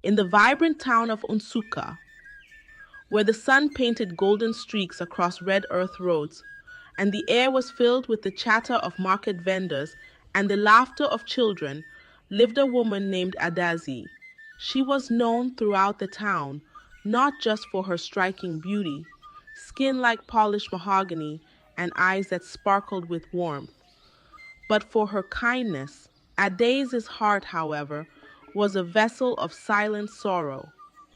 In the vibrant town of Unsuka, where the sun painted golden streaks across red earth roads, and the air was filled with the chatter of market vendors and the laughter of children, lived a woman named Adaeze. She was known throughout the town not just for her striking beauty, skin like polished mahogany, and eyes that sparkled with warmth, but for her kindness. Adaeze's heart, however, was a vessel of silent sorrow.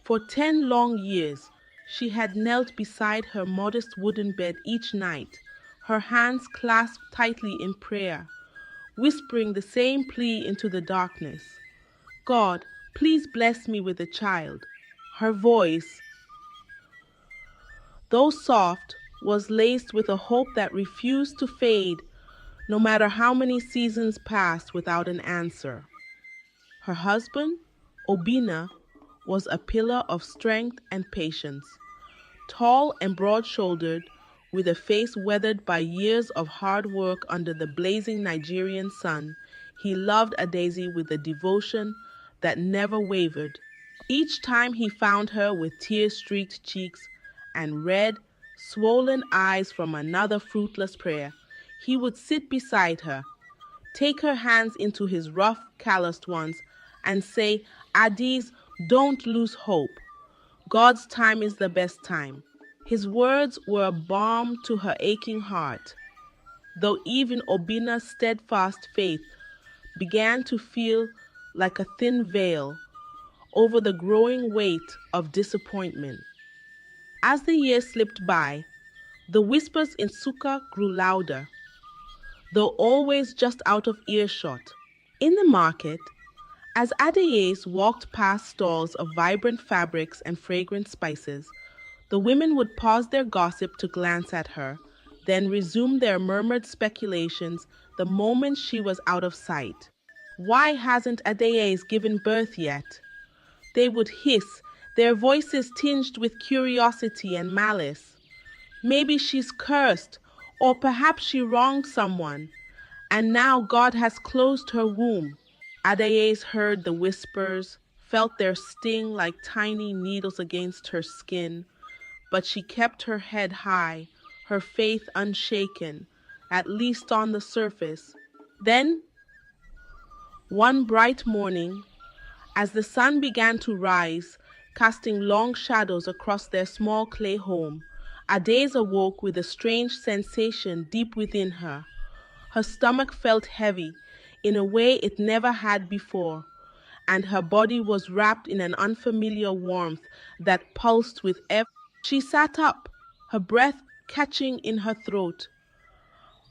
For 10 long years, she had knelt beside her modest wooden bed each night, her hands clasped tightly in prayer, whispering the same plea into the darkness. God, please bless me with a child. Her voice, though soft, was laced with a hope that refused to fade no matter how many seasons passed without an answer. Her husband, Obinna, was a pillar of strength and patience. Tall and broad shouldered, with a face weathered by years of hard work under the blazing Nigerian sun, he loved Adaeze with a devotion that never wavered. Each time he found her with tear streaked cheeks and red, swollen eyes from another fruitless prayer, he would sit beside her, take her hands into his rough, calloused ones, and say, Adaeze, don't lose hope. God's time is the best time. His words were a balm to her aching heart, though even Obinna's steadfast faith began to feel like a thin veil over the growing weight of disappointment. As the years slipped by, the whispers in Suka grew louder, though always just out of earshot. In the market, as Adaeze walked past stalls of vibrant fabrics and fragrant spices, the women would pause their gossip to glance at her, then resume their murmured speculations the moment she was out of sight. Why hasn't Adaeze given birth yet? They would hiss, their voices tinged with curiosity and malice. Maybe she's cursed, or perhaps she wronged someone, and now God has closed her womb. Adaeze heard the whispers, felt their sting like tiny needles against her skin, but she kept her head high, her faith unshaken, at least on the surface. Then, one bright morning, as the sun began to rise, casting long shadows across their small clay home, Adaeze awoke with a strange sensation deep within her. Her stomach felt heavy, in a way it never had before, and her body was wrapped in an unfamiliar warmth that pulsed with every. She sat up, her breath catching in her throat.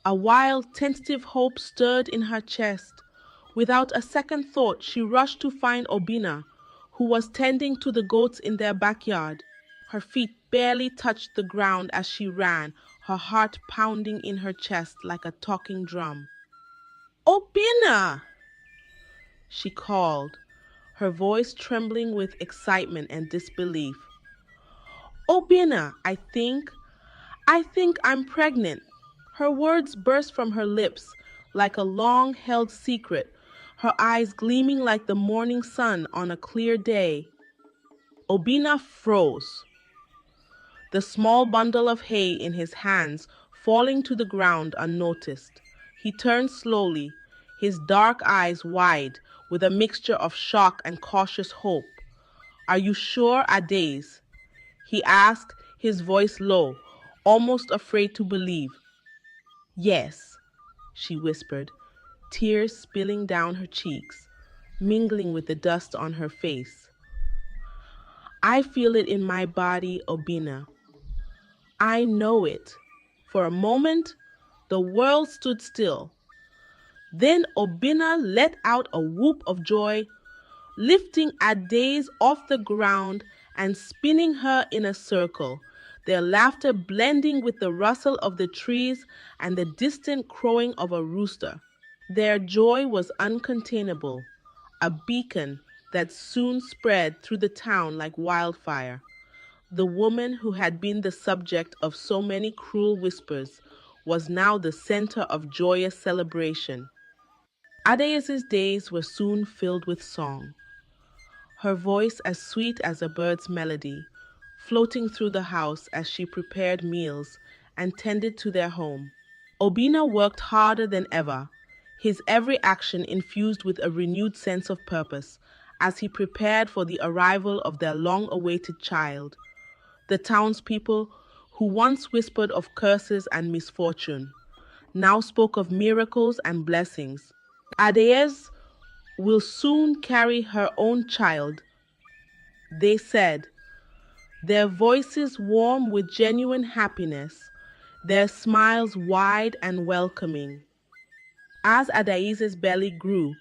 A wild, tentative hope stirred in her chest. Without a second thought, she rushed to find Obinna, who was tending to the goats in their backyard. Her feet barely touched the ground as she ran, her heart pounding in her chest like a talking drum. Obinna! She called, her voice trembling with excitement and disbelief. Obinna, I think I'm pregnant. Her words burst from her lips like a long-held secret, her eyes gleaming like the morning sun on a clear day. Obinna froze, the small bundle of hay in his hands falling to the ground unnoticed. He turned slowly, his dark eyes wide with a mixture of shock and cautious hope. Are you sure, Adaeze? He asked, his voice low, almost afraid to believe. Yes, she whispered, tears spilling down her cheeks, mingling with the dust on her face. I feel it in my body, Obinna. I know it. For a moment, the world stood still. Then Obinna let out a whoop of joy, lifting Adaeze off the ground and spinning her in a circle, their laughter blending with the rustle of the trees and the distant crowing of a rooster. Their joy was uncontainable, a beacon that soon spread through the town like wildfire. The woman who had been the subject of so many cruel whispers was now the center of joyous celebration. Adaeze's days were soon filled with song. her voice as sweet as a bird's melody, floating through the house as she prepared meals and tended to their home. Obina worked harder than ever, his every action infused with a renewed sense of purpose as he prepared for the arrival of their long awaited child. The townspeople, who once whispered of curses and misfortune, now spoke of miracles and blessings. Adaeze will soon carry her own child, they said, their voices warm with genuine happiness, their smiles wide and welcoming. As Adaeze's belly grew,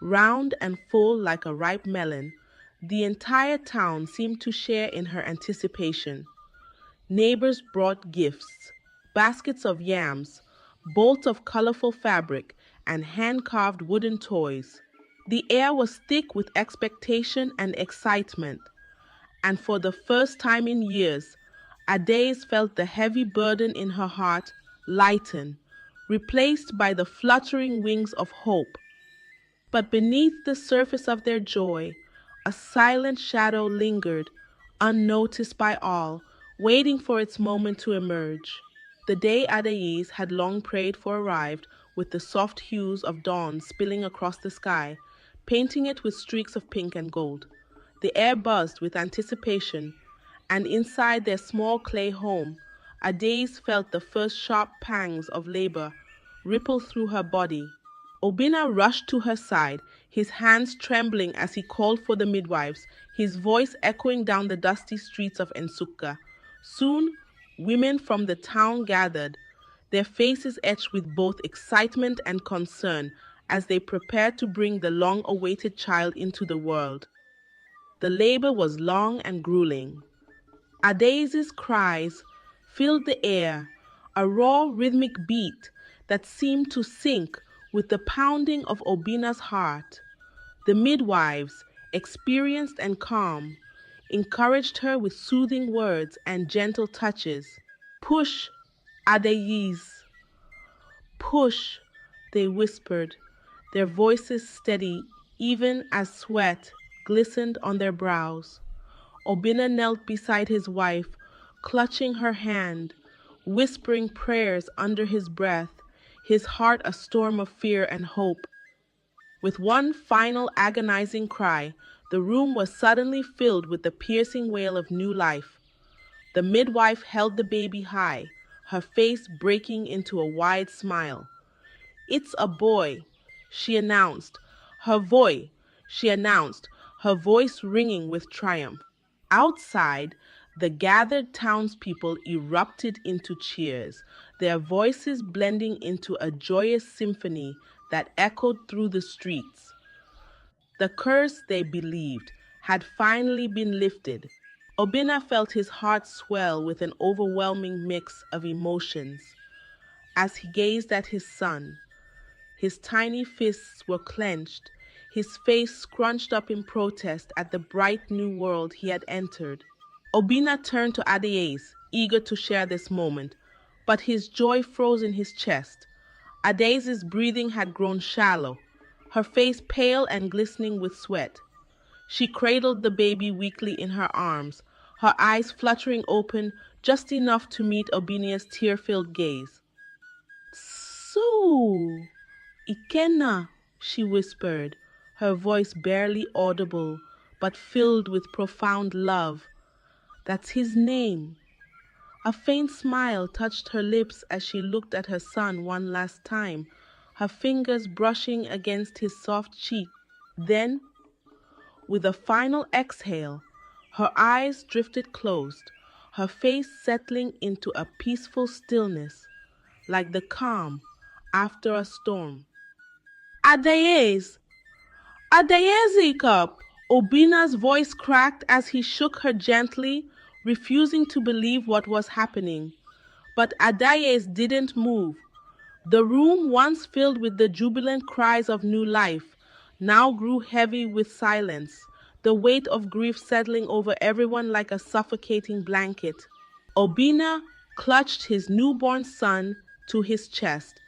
round and full like a ripe melon, the entire town seemed to share in her anticipation. Neighbors brought gifts, baskets of yams, bolts of colorful fabric, and hand-carved wooden toys. The air was thick with expectation and excitement, and for the first time in years, Adaeze felt the heavy burden in her heart lighten, replaced by the fluttering wings of hope. But beneath the surface of their joy, a silent shadow lingered, unnoticed by all, waiting for its moment to emerge. The day Adaeze had long prayed for arrived, with the soft hues of dawn spilling across the sky, painting it with streaks of pink and gold. The air buzzed with anticipation, and inside their small clay home, Adaeze felt the first sharp pangs of labor ripple through her body. Obina rushed to her side, his hands trembling as he called for the midwives, his voice echoing down the dusty streets of Nsukka. Soon, women from the town gathered, their faces etched with both excitement and concern as they prepared to bring the long-awaited child into the world. The labor was long and grueling. Adaeze's cries filled the air, a raw rhythmic beat that seemed to sync with the pounding of Obina's heart. The midwives, experienced and calm, encouraged her with soothing words and gentle touches. "Push, Adaeze, push," they whispered, their voices steady even as sweat glistened on their brows. Obina knelt beside his wife, clutching her hand, whispering prayers under his breath, his heart a storm of fear and hope. With one final agonizing cry, the room was suddenly filled with the piercing wail of new life. The midwife held the baby high, her face breaking into a wide smile. "It's a boy," she announced, her voice ringing with triumph. Outside, the gathered townspeople erupted into cheers, their voices blending into a joyous symphony that echoed through the streets. The curse, they believed, had finally been lifted. Obina felt his heart swell with an overwhelming mix of emotions as he gazed at his son. His tiny fists were clenched, his face scrunched up in protest at the bright new world he had entered. Obina turned to Adaeze, eager to share this moment, but his joy froze in his chest. Adaeze's breathing had grown shallow, her face pale and glistening with sweat. She cradled the baby weakly in her arms, her eyes fluttering open just enough to meet Obina's tear-filled gaze. "So, Ikenna," she whispered, her voice barely audible, but filled with profound love. "That's his name." A faint smile touched her lips as she looked at her son one last time, her fingers brushing against his soft cheek. Then, with a final exhale, her eyes drifted closed, her face settling into a peaceful stillness, like the calm after a storm. "Adaeze! Adaeze Cup!" Obina's voice cracked as he shook her gently, refusing to believe what was happening. But Adaeze didn't move. The room, once filled with the jubilant cries of new life, now grew heavy with silence, the weight of grief settling over everyone like a suffocating blanket. Obina clutched his newborn son to his chest,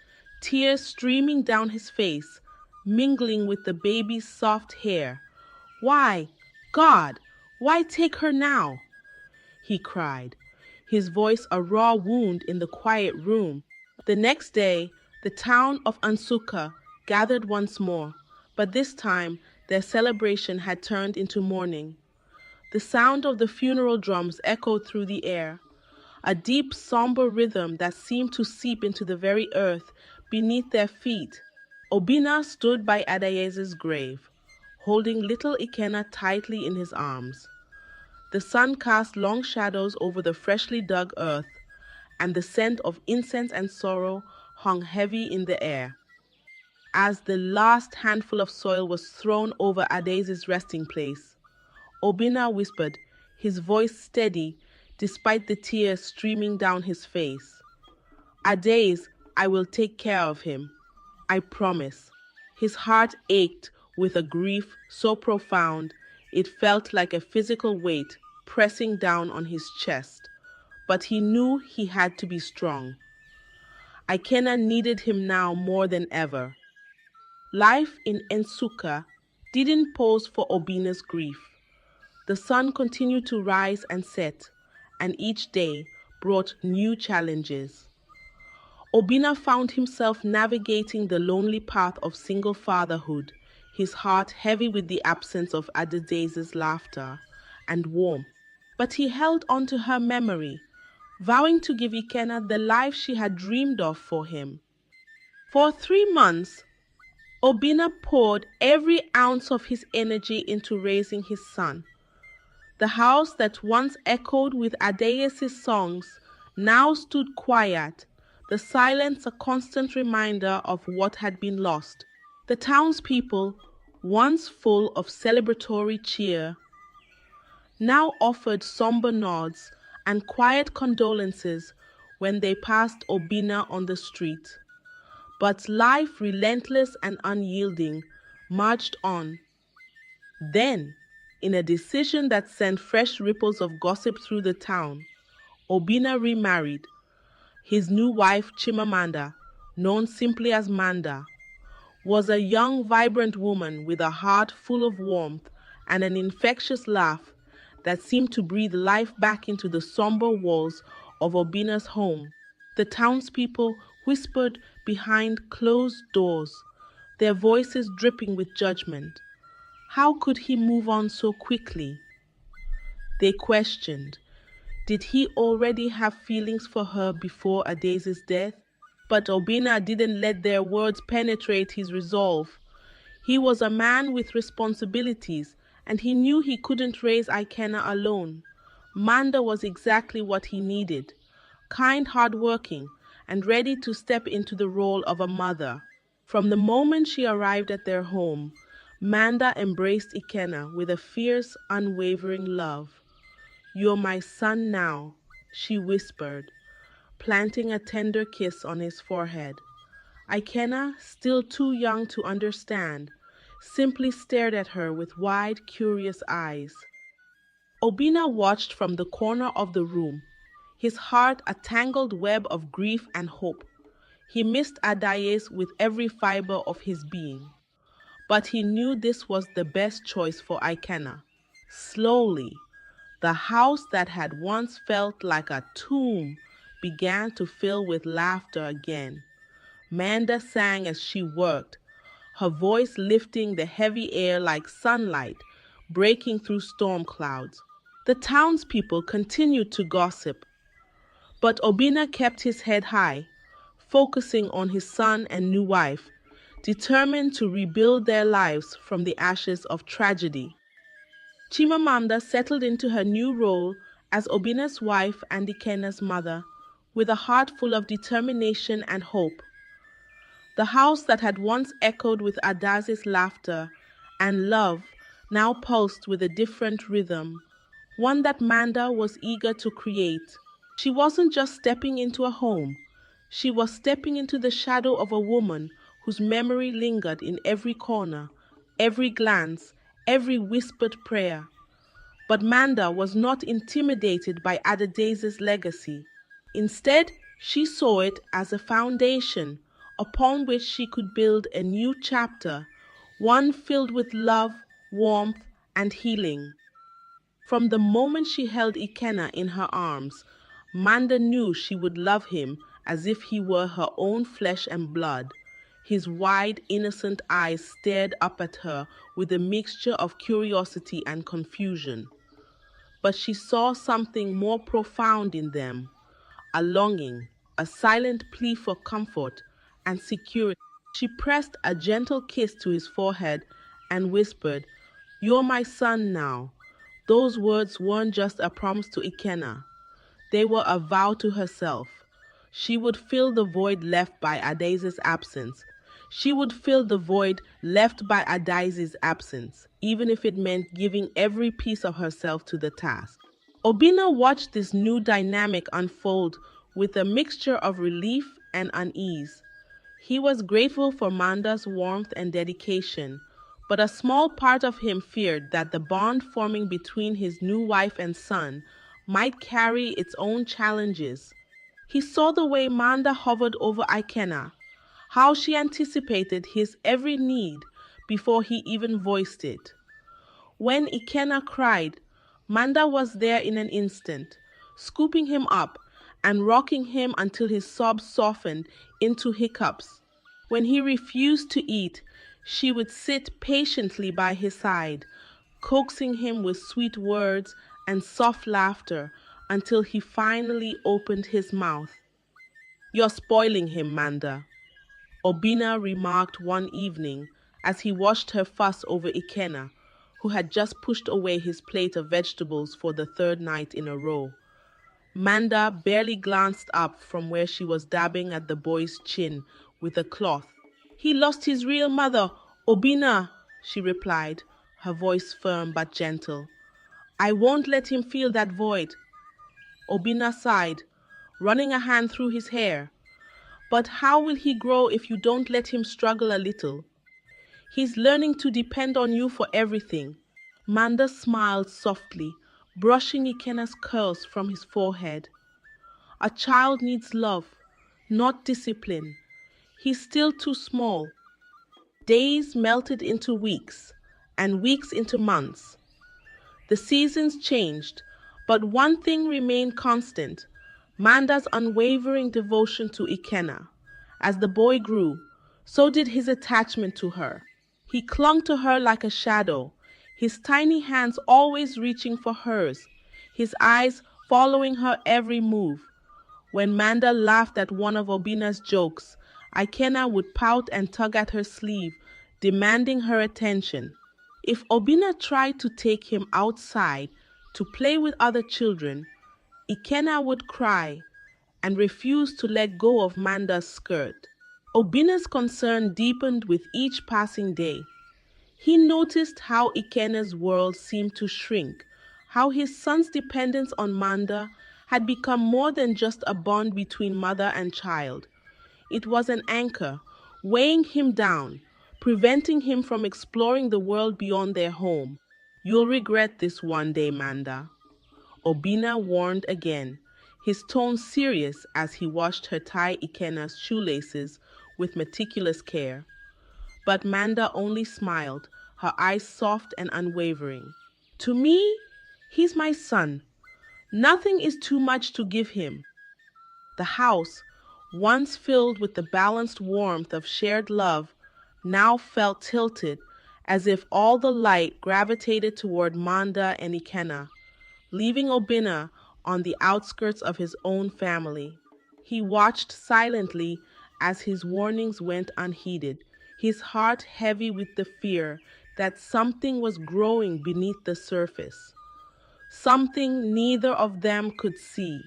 tears streaming down his face, mingling with the baby's soft hair. "Why? God, why take her now? He cried, his voice a raw wound in the quiet room. The next day, the town of Nsukka gathered once more, but this time their celebration had turned into mourning. The sound of the funeral drums echoed through the air, a deep, somber rhythm that seemed to seep into the very earth beneath their feet. Obinna stood by Adaeze's grave, holding little Ikenna tightly in his arms. The sun cast long shadows over the freshly dug earth, and the scent of incense and sorrow hung heavy in the air. As the last handful of soil was thrown over Adaeze's resting place, Obinna whispered, his voice steady despite the tears streaming down his face. Adaeze, I will take care of him. I promise. His heart ached with a grief so profound it felt like a physical weight pressing down on his chest. But he knew he had to be strong. Ikenna needed him now more than ever. Life in Nsukka didn't pause for Obinna's grief. The sun continued to rise and set, and each day brought new challenges. Obinna found himself navigating the lonely path of single fatherhood, his heart heavy with the absence of Adaeze's laughter and warmth. But he held on to her memory, vowing to give Ikenna the life she had dreamed of for him. For 3 months, Obinna poured every ounce of his energy into raising his son. The house that once echoed with Adaeze's songs now stood quiet, the silence a constant reminder of what had been lost. The townspeople, once full of celebratory cheer, now offered somber nods and quiet condolences when they passed Obinna on the street. But life, relentless and unyielding, marched on. Then, in a decision that sent fresh ripples of gossip through the town, Obinna remarried. His new wife, Chimamanda, known simply as Manda, was a young, vibrant woman with a heart full of warmth and an infectious laugh that seemed to breathe life back into the somber walls of Obinna's home. The townspeople whispered behind closed doors, their voices dripping with judgment. How could he move on so quickly? They questioned. Did he already have feelings for her before Adaeze's death? But Obinna didn't let their words penetrate his resolve. He was a man with responsibilities, and he knew he couldn't raise Ikenna alone. Manda was exactly what he needed, kind, hardworking, and ready to step into the role of a mother. From the moment she arrived at their home, Manda embraced Ikenna with a fierce, unwavering love. "You're my son now," she whispered, planting a tender kiss on his forehead. Ikenna, still too young to understand, simply stared at her with wide, curious eyes. Obinna watched from the corner of the room, his heart a tangled web of grief and hope. He missed Adaeze with every fiber of his being. But he knew this was the best choice for Ikenna. Slowly, the house that had once felt like a tomb began to fill with laughter again. Manda sang as she worked, her voice lifting the heavy air like sunlight breaking through storm clouds. The townspeople continued to gossip, but Obinna kept his head high, focusing on his son and new wife, determined to rebuild their lives from the ashes of tragedy. Chimamanda settled into her new role as Obinna's wife and Ikenna's mother, with a heart full of determination and hope. The house that had once echoed with Adaeze's laughter and love now pulsed with a different rhythm, one that Manda was eager to create. She wasn't just stepping into a home, she was stepping into the shadow of a woman whose memory lingered in every corner, every glance, every whispered prayer. But Manda was not intimidated by Adaeze's legacy. Instead, she saw it as a foundation upon which she could build a new chapter, one filled with love, warmth, and healing. From the moment she held Ikenna in her arms, Manda knew she would love him as if he were her own flesh and blood. His wide, innocent eyes stared up at her with a mixture of curiosity and confusion. But she saw something more profound in them, a longing, a silent plea for comfort and security. She pressed a gentle kiss to his forehead and whispered, "You're my son now." Those words weren't just a promise to Ikenna. They were a vow to herself. She would fill the void left by Adaeze's absence. She would fill the void left by Adaeze's absence, even if it meant giving every piece of herself to the task. Obinna watched this new dynamic unfold with a mixture of relief and unease. He was grateful for Manda's warmth and dedication, but a small part of him feared that the bond forming between his new wife and son might carry its own challenges. He saw the way Manda hovered over Ikenna, how she anticipated his every need before he even voiced it. When Ikenna cried, Manda was there in an instant, scooping him up and rocking him until his sobs softened into hiccups. When he refused to eat, she would sit patiently by his side, coaxing him with sweet words and soft laughter until he finally opened his mouth. "You're spoiling him, Manda," Obinna remarked one evening as he watched her fuss over Ikenna, who had just pushed away his plate of vegetables for the third night in a row. Manda barely glanced up from where she was dabbing at the boy's chin with a cloth. "He lost his real mother, Obinna," she replied, her voice firm but gentle. "I won't let him feel that void." Obinna sighed, running a hand through his hair. "But how will he grow if you don't let him struggle a little? He's learning to depend on you for everything." Manda smiled softly, brushing Ikenna's curls from his forehead. "A child needs love, not discipline. He's still too small." Days melted into weeks, and weeks into months. The seasons changed, but one thing remained constant: Manda's unwavering devotion to Ikenna. As the boy grew, so did his attachment to her. He clung to her like a shadow, his tiny hands always reaching for hers, his eyes following her every move. When Manda laughed at one of Obinna's jokes, Ikenna would pout and tug at her sleeve, demanding her attention. If Obinna tried to take him outside to play with other children, Ikenna would cry and refuse to let go of Manda's skirt. Obinna's concern deepened with each passing day. He noticed how Ikenna's world seemed to shrink, how his son's dependence on Manda had become more than just a bond between mother and child. It was an anchor, weighing him down, preventing him from exploring the world beyond their home. "You'll regret this one day, Manda," Obinna warned again, his tone serious as he watched her tie Ikenna's shoelaces with meticulous care. But Manda only smiled, her eyes soft and unwavering. "To me, he's my son. Nothing is too much to give him." The house, once filled with the balanced warmth of shared love, now felt tilted, as if all the light gravitated toward Manda and Ikenna, leaving Obinna on the outskirts of his own family. He watched silently as his warnings went unheeded, his heart heavy with the fear that something was growing beneath the surface, something neither of them could see.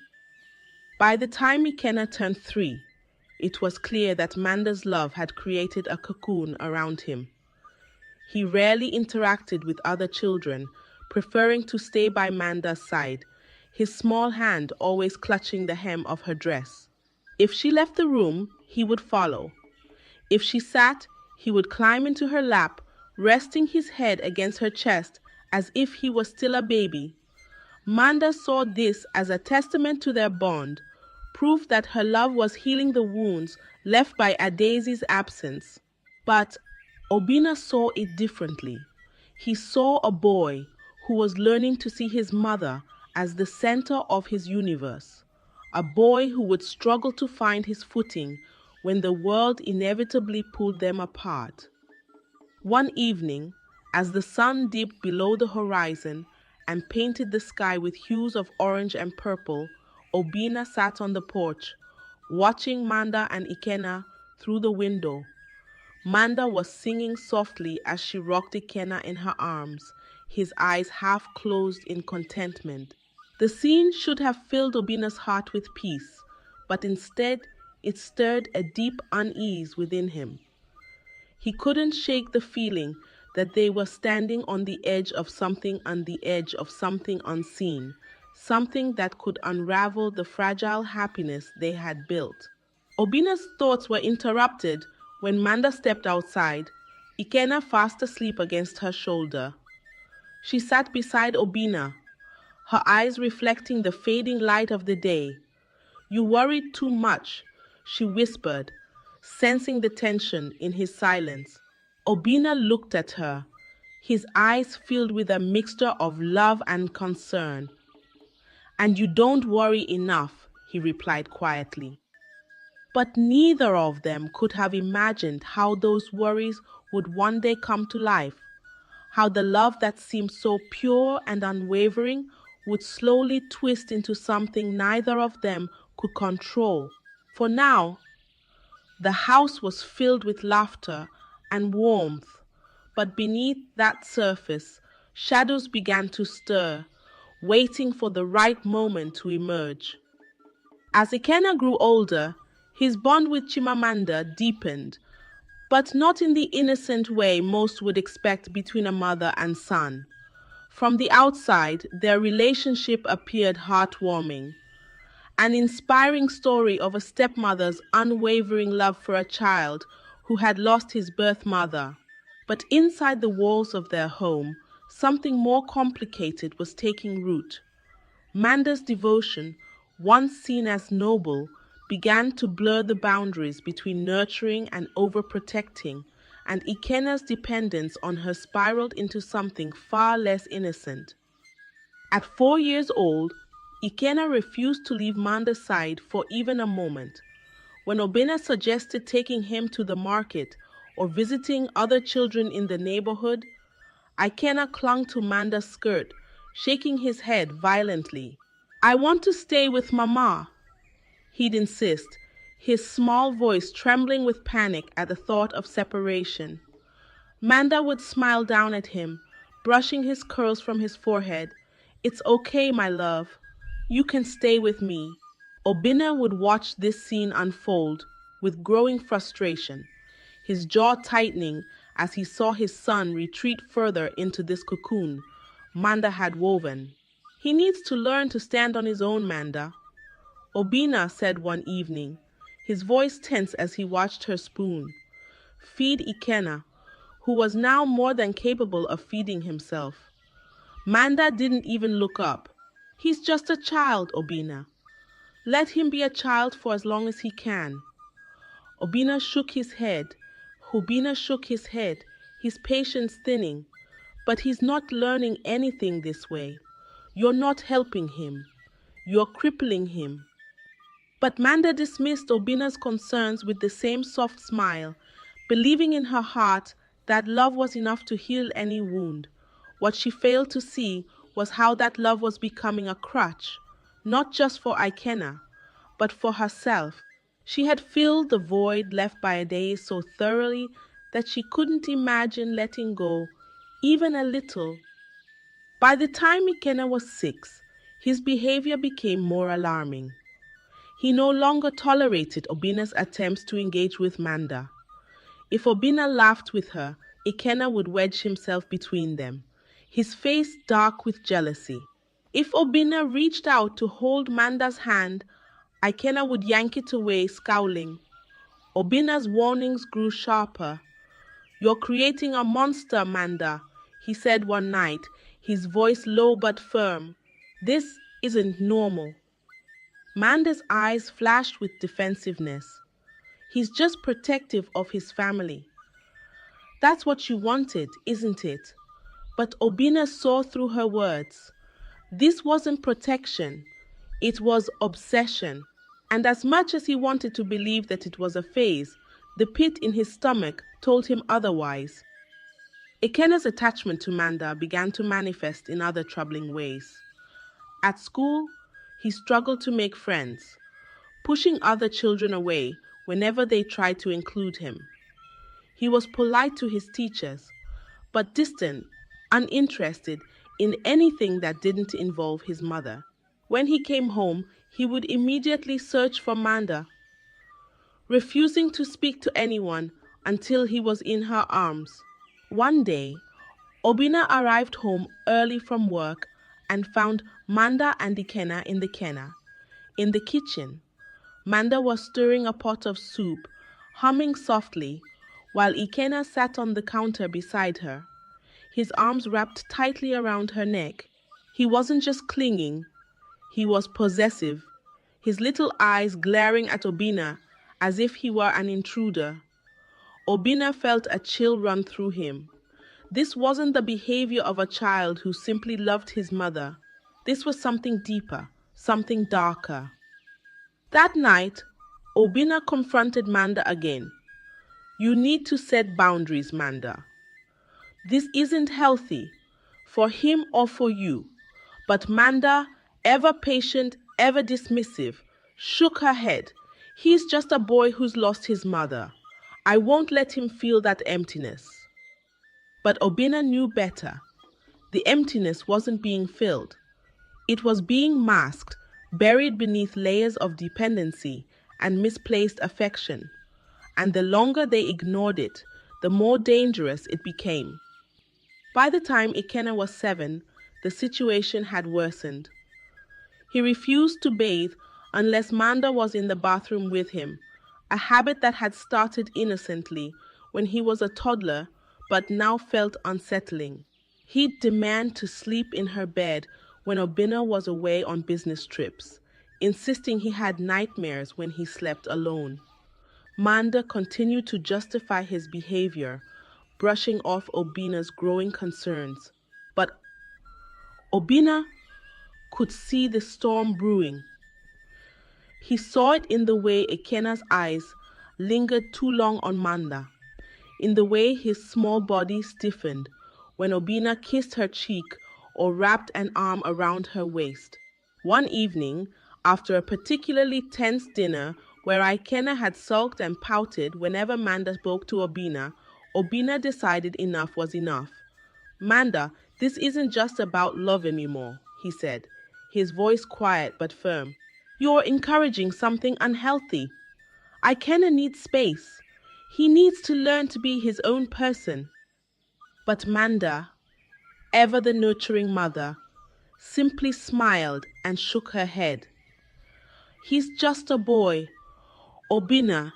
By the time Ikenna turned 3, it was clear that Manda's love had created a cocoon around him. He rarely interacted with other children, preferring to stay by Manda's side, his small hand always clutching the hem of her dress. If she left the room, he would follow. If she sat, he would climb into her lap, resting his head against her chest as if he was still a baby. Manda saw this as a testament to their bond, proof that her love was healing the wounds left by Adaeze's absence. But Obinna saw it differently. He saw a boy who was learning to see his mother as the center of his universe, a boy who would struggle to find his footing when the world inevitably pulled them apart. One evening, as the sun dipped below the horizon and painted the sky with hues of orange and purple, Obina sat on the porch, watching Manda and Ikenna through the window. Manda was singing softly as she rocked Ikenna in her arms, his eyes half closed in contentment. The scene should have filled Obina's heart with peace, but instead it stirred a deep unease within him. He couldn't shake the feeling that they were standing on the edge of something unseen, something that could unravel the fragile happiness they had built. Obina's thoughts were interrupted when Manda stepped outside, Ikenna fast asleep against her shoulder. She sat beside Obina, her eyes reflecting the fading light of the day. "You worried too much," she whispered, sensing the tension in his silence. Obina looked at her, his eyes filled with a mixture of love and concern. "And you don't worry enough," he replied quietly. But neither of them could have imagined how those worries would one day come to life, how the love that seemed so pure and unwavering would slowly twist into something neither of them could control. For now, the house was filled with laughter and warmth, but beneath that surface, shadows began to stir, waiting for the right moment to emerge. As Ikenna grew older, his bond with Chimamanda deepened, but not in the innocent way most would expect between a mother and son. From the outside, their relationship appeared heartwarming, an inspiring story of a stepmother's unwavering love for a child who had lost his birth mother. But inside the walls of their home, something more complicated was taking root. Manda's devotion, once seen as noble, began to blur the boundaries between nurturing and overprotecting, and Ikenna's dependence on her spiraled into something far less innocent. At 4 years old, Ikenna refused to leave Manda's side for even a moment. When Obina suggested taking him to the market or visiting other children in the neighborhood, Ikenna clung to Manda's skirt, shaking his head violently. "I want to stay with Mama," he'd insist, his small voice trembling with panic at the thought of separation. Manda would smile down at him, brushing his curls from his forehead. "It's okay, my love. You can stay with me." Obina would watch this scene unfold with growing frustration, his jaw tightening as he saw his son retreat further into this cocoon Manda had woven. "He needs to learn to stand on his own, Manda," Obina said one evening, his voice tense as he watched her spoon. Feed Ikenna, who was now more than capable of feeding himself. Manda didn't even look up. "He's just a child, Obina. Let him be a child for as long as he can." Obina shook his head. Obina shook his head, his patience thinning. "But he's not learning anything this way. You're not helping him. You're crippling him." But Manda dismissed Obina's concerns with the same soft smile, believing in her heart that love was enough to heal any wound. What she failed to see was how that love was becoming a crutch, not just for Ikenna, but for herself. She had filled the void left by Adaeze so thoroughly that she couldn't imagine letting go, even a little. By the time Ikenna was 6, his behavior became more alarming. He no longer tolerated Obina's attempts to engage with Manda. If Obina laughed with her, Ikenna would wedge himself between them, his face dark with jealousy. If Obina reached out to hold Manda's hand, Ikenna would yank it away, scowling. Obina's warnings grew sharper. "You're creating a monster, Manda," he said one night, his voice low but firm. "This isn't normal." Manda's eyes flashed with defensiveness. "He's just protective of his family." "That's what you wanted, isn't it?" But Obina saw through her words. This wasn't protection, it was obsession. And as much as he wanted to believe that it was a phase, the pit in his stomach told him otherwise. Ikenna's attachment to Manda began to manifest in other troubling ways. At school, he struggled to make friends, pushing other children away whenever they tried to include him. He was polite to his teachers, but distant, uninterested in anything that didn't involve his mother. When he came home, he would immediately search for Manda, refusing to speak to anyone until he was in her arms. One day, Obina arrived home early from work and found Manda and Ikenna in the kenna. In the kitchen, Manda was stirring a pot of soup, humming softly, while Ikenna sat on the counter beside her, his arms wrapped tightly around her neck. He wasn't just clinging, he was possessive, his little eyes glaring at Obina as if he were an intruder. Obina felt a chill run through him. This wasn't the behavior of a child who simply loved his mother. This was something deeper, something darker. That night, Obina confronted Manda again. You need to set boundaries, Manda. This isn't healthy, for him or for you. But Manda, ever patient, ever dismissive, shook her head. He's just a boy who's lost his mother. I won't let him feel that emptiness. But Obina knew better. The emptiness wasn't being filled. It was being masked, buried beneath layers of dependency and misplaced affection. And the longer they ignored it, the more dangerous it became. By the time Ikenna was 7, the situation had worsened. He refused to bathe unless Manda was in the bathroom with him, a habit that had started innocently when he was a toddler but now felt unsettling. He'd demand to sleep in her bed when Obina was away on business trips, insisting he had nightmares when he slept alone. Manda continued to justify his behavior, brushing off Obina's growing concerns. But Obina could see the storm brewing. He saw it in the way Ikenna's eyes lingered too long on Manda, in the way his small body stiffened when Obina kissed her cheek or wrapped an arm around her waist. One evening, after a particularly tense dinner where Ikenna had sulked and pouted whenever Manda spoke to Obina, Obina decided enough was enough. Manda, this isn't just about love anymore, he said, his voice quiet but firm. You're encouraging something unhealthy. Ikenna needs space. He needs to learn to be his own person. But Manda, ever the nurturing mother, simply smiled and shook her head. He's just a boy. Obina,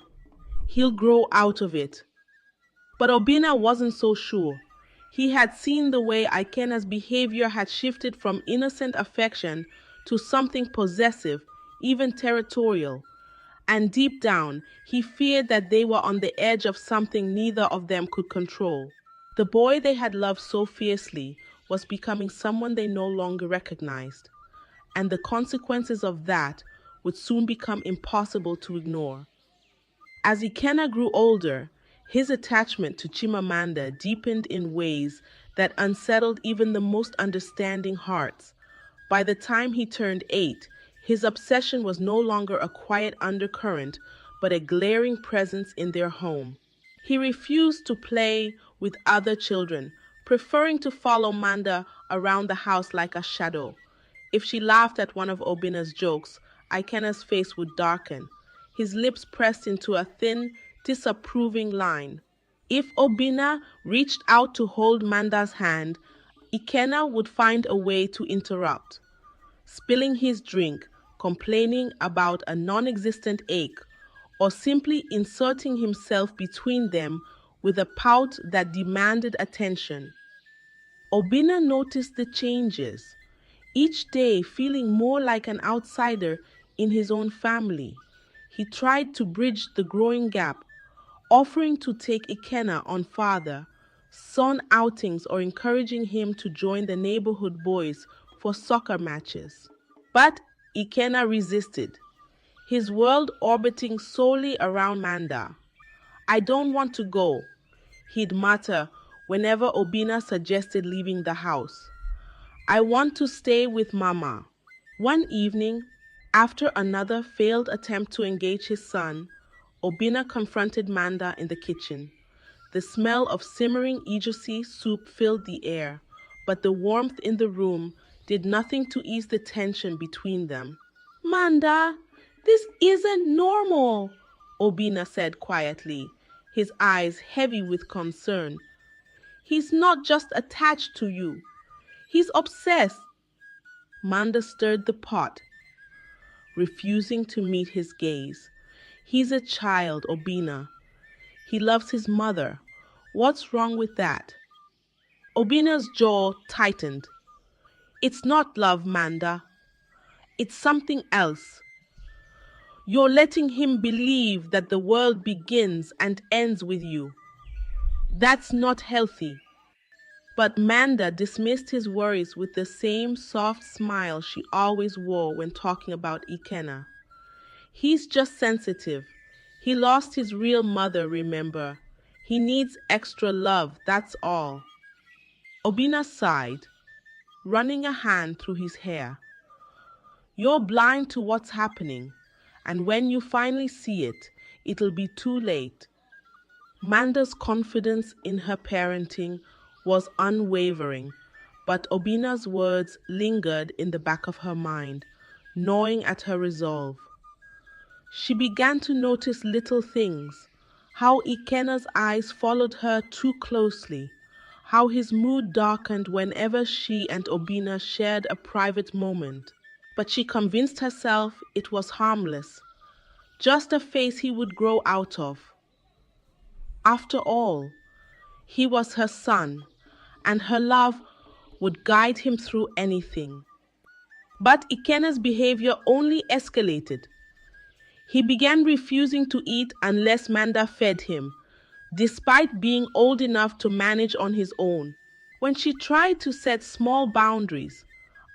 he'll grow out of it. But Obina wasn't so sure. He had seen the way Ikenna's behavior had shifted from innocent affection to something possessive, even territorial. And deep down, he feared that they were on the edge of something neither of them could control. The boy they had loved so fiercely was becoming someone they no longer recognized, and the consequences of that would soon become impossible to ignore. As Ikenna grew older, his attachment to Chimamanda deepened in ways that unsettled even the most understanding hearts. By the time he turned 8, his obsession was no longer a quiet undercurrent, but a glaring presence in their home. He refused to play with other children, preferring to follow Manda around the house like a shadow. If she laughed at one of Obina's jokes, Ikenna's face would darken, his lips pressed into a thin, disapproving line. If Obina reached out to hold Manda's hand, Ikenna would find a way to interrupt, spilling his drink, complaining about a non-existent ache, or simply inserting himself between them with a pout that demanded attention. Obina noticed the changes, each day feeling more like an outsider in his own family. He tried to bridge the growing gap, offering to take Ikenna on farther, son outings or encouraging him to join the neighborhood boys for soccer matches. But Ikenna resisted, his world orbiting solely around Manda. "I don't want to go," he'd mutter whenever Obina suggested leaving the house. "I want to stay with Mama." One evening, after another failed attempt to engage his son, Obina confronted Manda in the kitchen. The smell of simmering egusi soup filled the air, but the warmth in the room did nothing to ease the tension between them. "Manda, this isn't normal," Obina said quietly, his eyes heavy with concern. "He's not just attached to you. He's obsessed." Manda stirred the pot, refusing to meet his gaze. "He's a child, Obina. He loves his mother. What's wrong with that?" Obina's jaw tightened. "It's not love, Manda. It's something else. You're letting him believe that the world begins and ends with you. That's not healthy." But Manda dismissed his worries with the same soft smile she always wore when talking about Ikenna. "He's just sensitive. He lost his real mother, remember? He needs extra love, that's all." Obina sighed, running a hand through his hair. "You're blind to what's happening, and when you finally see it, it'll be too late." Manda's confidence in her parenting was unwavering, but Obina's words lingered in the back of her mind, gnawing at her resolve. She began to notice little things, how Ikenna's eyes followed her too closely, how his mood darkened whenever she and Obina shared a private moment. But she convinced herself it was harmless, just a phase he would grow out of. After all, he was her son, and her love would guide him through anything. But Ikenna's behavior only escalated. He began refusing to eat unless Manda fed him, despite being old enough to manage on his own. When she tried to set small boundaries,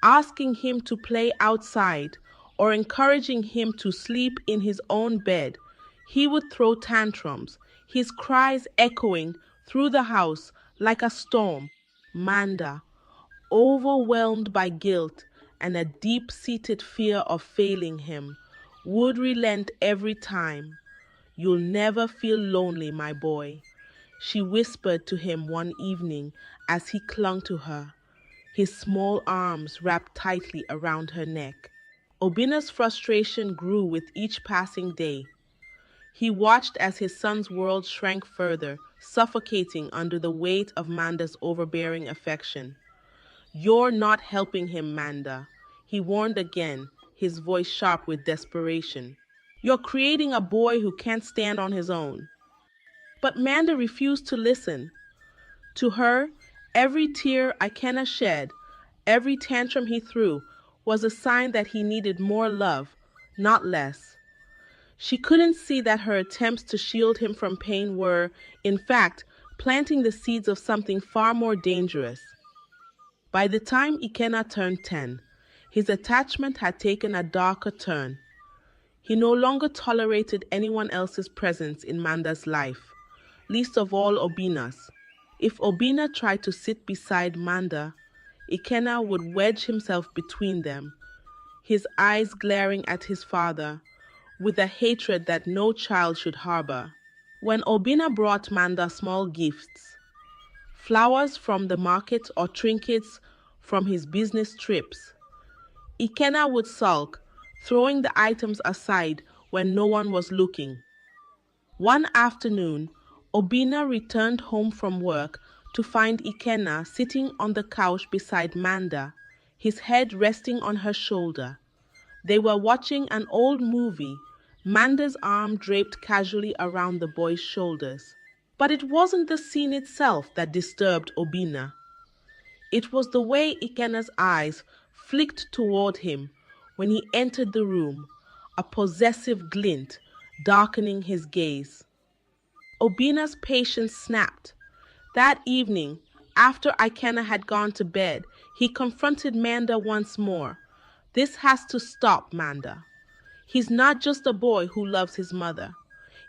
asking him to play outside or encouraging him to sleep in his own bed, he would throw tantrums, his cries echoing through the house like a storm. Manda, overwhelmed by guilt and a deep-seated fear of failing him, would relent every time. "You'll never feel lonely, my boy," she whispered to him one evening as he clung to her, his small arms wrapped tightly around her neck. Obina's frustration grew with each passing day. He watched as his son's world shrank further, suffocating under the weight of Manda's overbearing affection. "You're not helping him, Manda," he warned again, his voice sharp with desperation. "You're creating a boy who can't stand on his own." But Manda refused to listen. To her, every tear Ikenna shed, every tantrum he threw, was a sign that he needed more love, not less. She couldn't see that her attempts to shield him from pain were, in fact, planting the seeds of something far more dangerous. By the time Ikenna turned 10, his attachment had taken a darker turn. He no longer tolerated anyone else's presence in Manda's life, least of all Obina's. If Obina tried to sit beside Manda, Ikenna would wedge himself between them, his eyes glaring at his father with a hatred that no child should harbor. When Obina brought Manda small gifts, flowers from the market or trinkets from his business trips, Ikenna would sulk, throwing the items aside when no one was looking. One afternoon, Obina returned home from work to find Ikenna sitting on the couch beside Manda, his head resting on her shoulder. They were watching an old movie, Manda's arm draped casually around the boy's shoulders. But it wasn't the scene itself that disturbed Obina. It was the way Ikenna's eyes flicked toward him when he entered the room, a possessive glint darkening his gaze. Obina's patience snapped. That evening, after Ikenna had gone to bed, he confronted Manda once more. This has to stop, Manda. He's not just a boy who loves his mother.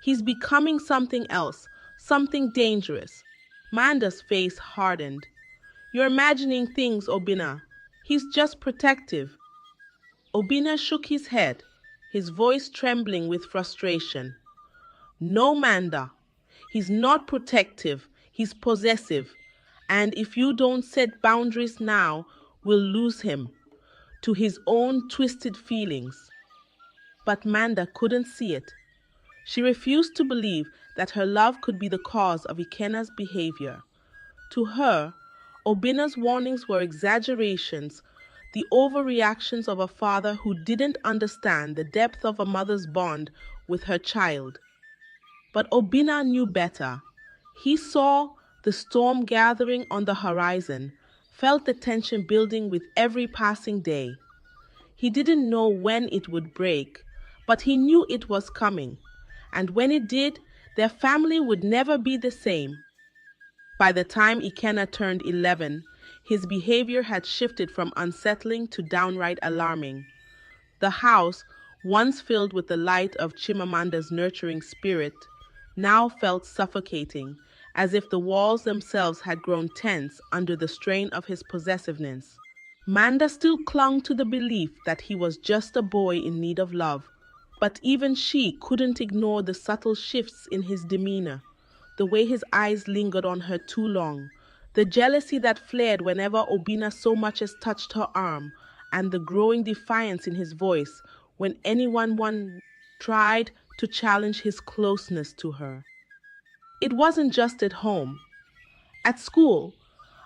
He's becoming something else, something dangerous. Manda's face hardened. You're imagining things, Obina. He's just protective. Obina shook his head, his voice trembling with frustration. No, Manda. He's not protective, he's possessive. And if you don't set boundaries now, we'll lose him to his own twisted feelings. But Manda couldn't see it. She refused to believe that her love could be the cause of Ikenna's behavior. To her, Obina's warnings were exaggerations, the overreactions of a father who didn't understand the depth of a mother's bond with her child. But Obina knew better. He saw the storm gathering on the horizon, felt the tension building with every passing day. He didn't know when it would break, but he knew it was coming. And when it did, their family would never be the same. By the time Ikenna turned 11, his behavior had shifted from unsettling to downright alarming. The house, once filled with the light of Chimamanda's nurturing spirit, now felt suffocating, as if the walls themselves had grown tense under the strain of his possessiveness. Manda still clung to the belief that he was just a boy in need of love, but even she couldn't ignore the subtle shifts in his demeanor, the way his eyes lingered on her too long, the jealousy that flared whenever Obina so much as touched her arm, and the growing defiance in his voice when anyone tried to challenge his closeness to her. It wasn't just at home. At school,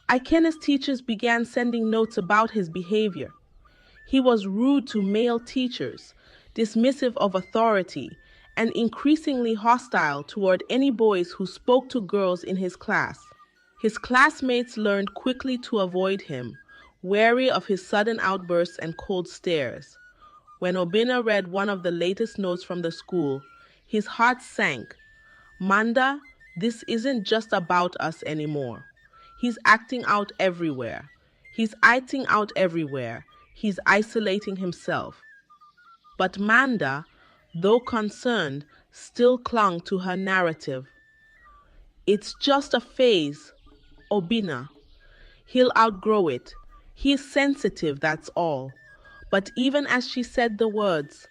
Ikenna's teachers began sending notes about his behavior. He was rude to male teachers, dismissive of authority, and increasingly hostile toward any boys who spoke to girls in his class. His classmates learned quickly to avoid him, wary of his sudden outbursts and cold stares. When Obina read one of the latest notes from the school, his heart sank. Manda, this isn't just about us anymore. He's acting out everywhere. He's acting out everywhere. He's isolating himself. But Manda, though concerned, still clung to her narrative. It's just a phase, Obina. He'll outgrow it. He's sensitive, that's all. But even as she said the words,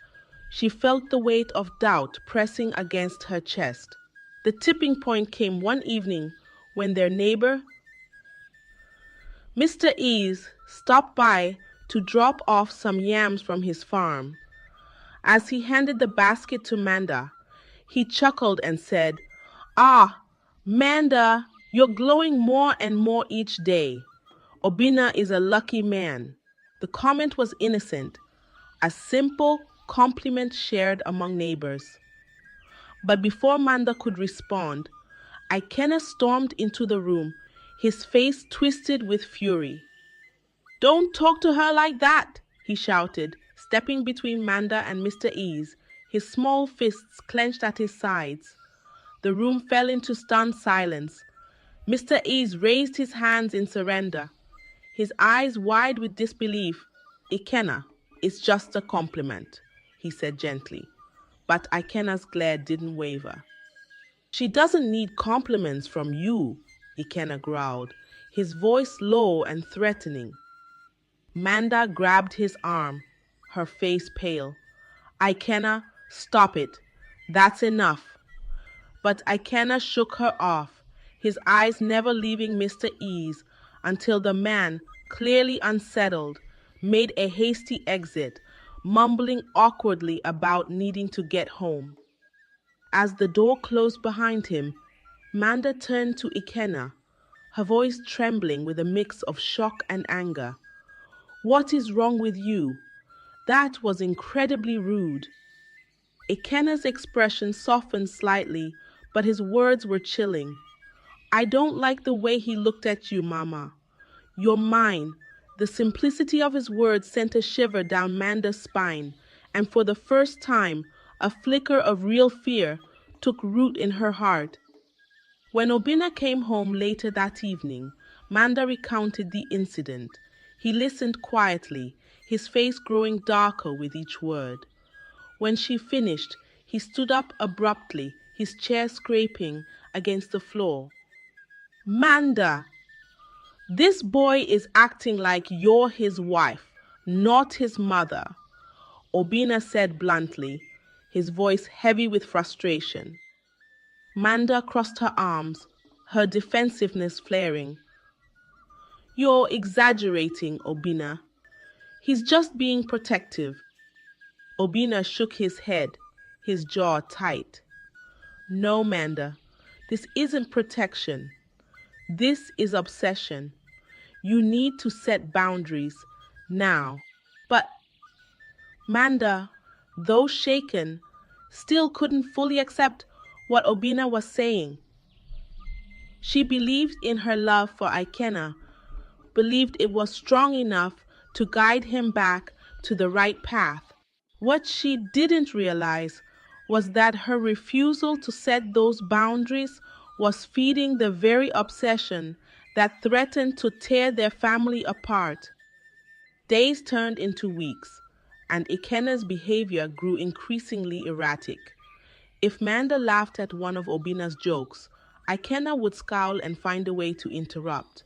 she felt the weight of doubt pressing against her chest. The tipping point came one evening when their neighbor, Mr. Ease, stopped by to drop off some yams from his farm. As he handed the basket to Manda, he chuckled and said, "Ah, Manda, you're glowing more and more each day. Obina is a lucky man." The comment was innocent, a simple compliment shared among neighbors. But before Manda could respond, Ikenna stormed into the room, his face twisted with fury. "Don't talk to her like that," he shouted, stepping between Manda and Mr. Ease, his small fists clenched at his sides. The room fell into stunned silence. Mr. Ease raised his hands in surrender, his eyes wide with disbelief. "Ikenna, it's just a compliment," he said gently. But Ikenna's glare didn't waver. "She doesn't need compliments from you," Ikenna growled, his voice low and threatening. Manda grabbed his arm, her face pale. "Ikenna, stop it. That's enough." But Ikenna shook her off, his eyes never leaving Mr. Ease until the man, clearly unsettled, made a hasty exit, mumbling awkwardly about needing to get home. As the door closed behind him, Manda turned to Ikenna, her voice trembling with a mix of shock and anger. "What is wrong with you? That was incredibly rude." Ikenna's expression softened slightly, but his words were chilling. "I don't like the way he looked at you, Mama. You're mine." The simplicity of his words sent a shiver down Manda's spine, and for the first time, a flicker of real fear took root in her heart. When Obinna came home later that evening, Manda recounted the incident. He listened quietly, his face growing darker with each word. When she finished, he stood up abruptly, his chair scraping against the floor. Manda, this boy is acting like you're his wife, not his mother, Obinna said bluntly, his voice heavy with frustration. Manda crossed her arms, her defensiveness flaring. You're exaggerating, Obinna. He's just being protective. Obinna shook his head, his jaw tight. No, Manda, this isn't protection. This is obsession. You need to set boundaries now. But Manda, though shaken, still couldn't fully accept what Obinna was saying. She believed in her love for Ikenna, believed it was strong enough to guide him back to the right path. What she didn't realize was that her refusal to set those boundaries was feeding the very obsession that threatened to tear their family apart. Days turned into weeks, and Ikenna's behavior grew increasingly erratic. If Manda laughed at one of Obinna's jokes, Ikenna would scowl and find a way to interrupt.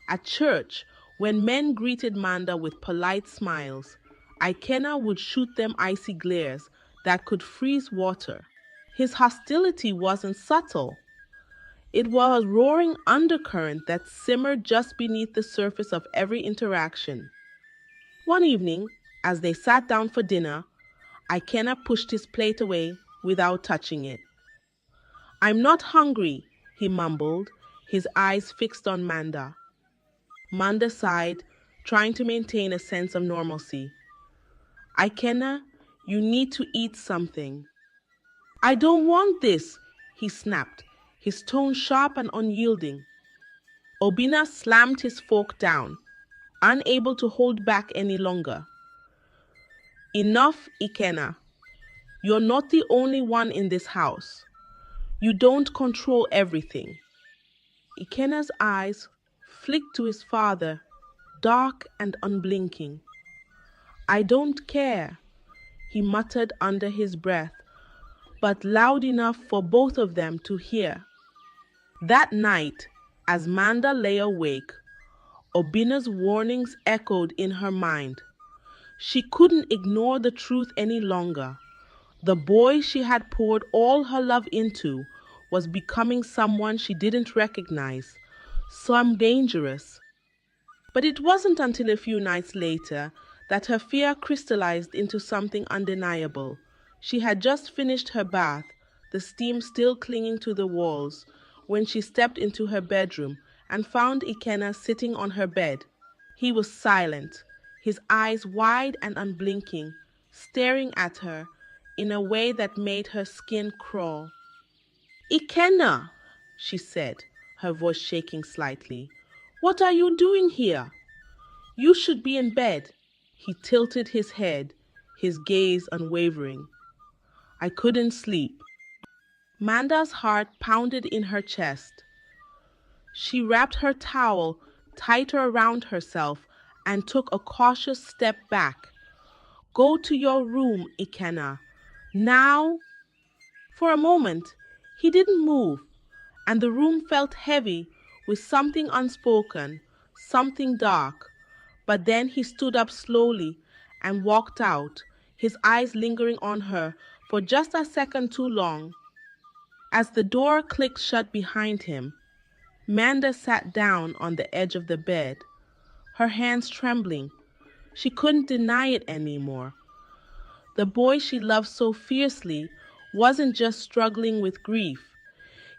At church, when men greeted Manda with polite smiles, Ikenna would shoot them icy glares that could freeze water. His hostility wasn't subtle. It was a roaring undercurrent that simmered just beneath the surface of every interaction. One evening, as they sat down for dinner, Ikenna pushed his plate away without touching it. I'm not hungry, he mumbled, his eyes fixed on Manda. Manda sighed, trying to maintain a sense of normalcy. Ikenna, you need to eat something. I don't want this, he snapped, his tone sharp and unyielding. Obinna slammed his fork down, unable to hold back any longer. Enough, Ikenna. You're not the only one in this house. You don't control everything. Ikenna's eyes flicked to his father, dark and unblinking. I don't care, he muttered under his breath, but loud enough for both of them to hear. That night, as Manda lay awake, Obinna's warnings echoed in her mind. She couldn't ignore the truth any longer. The boy she had poured all her love into was becoming someone she didn't recognize, some dangerous. But it wasn't until a few nights later that her fear crystallized into something undeniable. She had just finished her bath, the steam still clinging to the walls, when she stepped into her bedroom and found Ikenna sitting on her bed. He was silent, his eyes wide and unblinking, staring at her in a way that made her skin crawl. Ikenna, she said, her voice shaking slightly. What are you doing here? You should be in bed. He tilted his head, his gaze unwavering. I couldn't sleep. Manda's heart pounded in her chest. She wrapped her towel tighter around herself and took a cautious step back. Go to your room, Ikenna. Now. For a moment, he didn't move, and the room felt heavy with something unspoken, something dark. But then he stood up slowly and walked out, his eyes lingering on her for just a second too long. As the door clicked shut behind him, Manda sat down on the edge of the bed, her hands trembling. She couldn't deny it anymore. The boy she loved so fiercely wasn't just struggling with grief.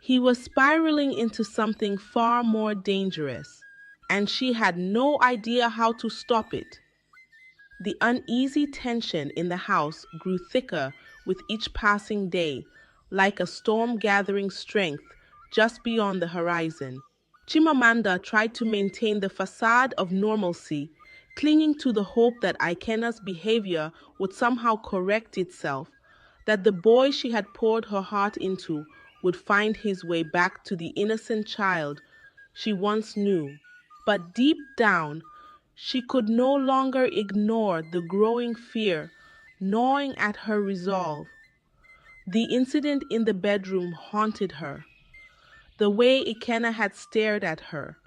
He was spiraling into something far more dangerous, and she had no idea how to stop it. The uneasy tension in the house grew thicker with each passing day, like a storm gathering strength just beyond the horizon. Chimamanda tried to maintain the facade of normalcy, clinging to the hope that Ikenna's behavior would somehow correct itself, that the boy she had poured her heart into would find his way back to the innocent child she once knew. But deep down, she could no longer ignore the growing fear gnawing at her resolve. The incident in the bedroom haunted her. The way Ikenna had stared at her,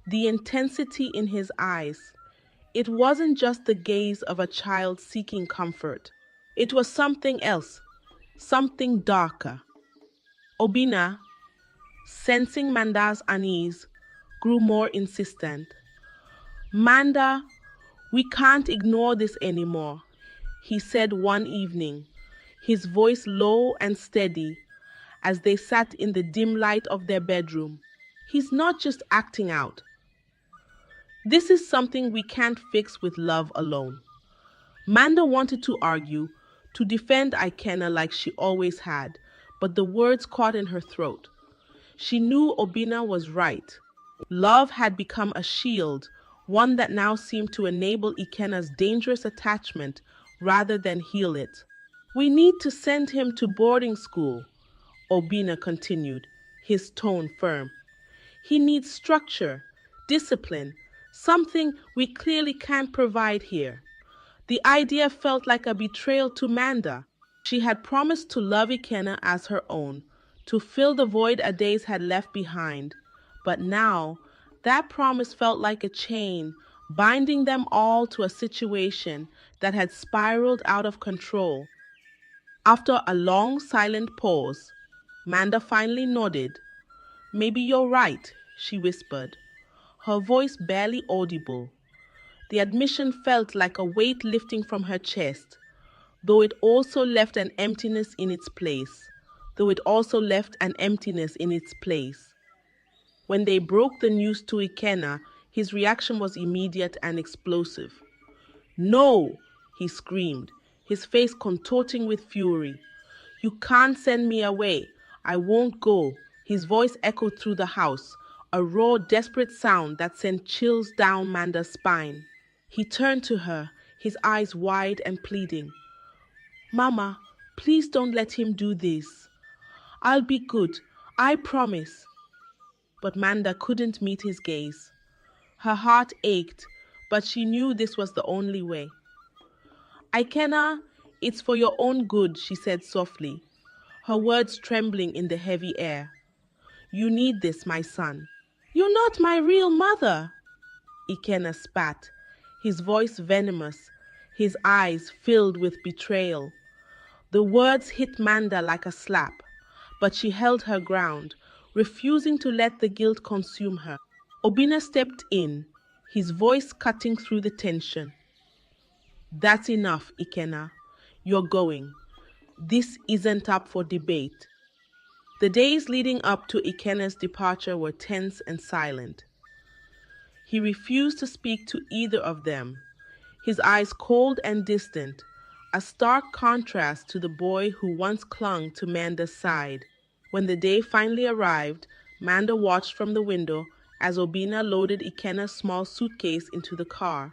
the intensity in his eyes. It wasn't just the gaze of a child seeking comfort. It was something else, something darker. Obinna, sensing Manda's unease, grew more insistent. Manda, we can't ignore this anymore, he said one evening, his voice low and steady as they sat in the dim light of their bedroom. He's not just acting out. This is something we can't fix with love alone. Manda wanted to argue, to defend Ikenna like she always had, but the words caught in her throat. She knew Obinna was right. Love had become a shield, one that now seemed to enable Ikenna's dangerous attachment rather than heal it. We need to send him to boarding school, Obinna continued, his tone firm. He needs structure, discipline, something we clearly can't provide here. The idea felt like a betrayal to Manda. She had promised to love Ikenna as her own, to fill the void Adaeze had left behind. But now, that promise felt like a chain, binding them all to a situation that had spiraled out of control. After a long, silent pause, Manda finally nodded. Maybe you're right, she whispered, her voice barely audible. The admission felt like a weight lifting from her chest, though it also left an emptiness in its place. When they broke the news to Ikenna, his reaction was immediate and explosive. No, he screamed, his face contorting with fury. You can't send me away. I won't go. His voice echoed through the house, a raw, desperate sound that sent chills down Manda's spine. He turned to her, his eyes wide and pleading. Mama, please don't let him do this. I'll be good, I promise. But Manda couldn't meet his gaze. Her heart ached, but she knew this was the only way. Ikenna, it's for your own good, she said softly, her words trembling in the heavy air. You need this, my son. You're not my real mother, Ikenna spat, his voice venomous, his eyes filled with betrayal. The words hit Manda like a slap, but she held her ground, refusing to let the guilt consume her. Obinna stepped in, his voice cutting through the tension. That's enough, Ikenna. You're going. This isn't up for debate. The days leading up to Ikenna's departure were tense and silent. He refused to speak to either of them, his eyes cold and distant, a stark contrast to the boy who once clung to Manda's side. When the day finally arrived, Manda watched from the window as Obinna loaded Ikenna's small suitcase into the car.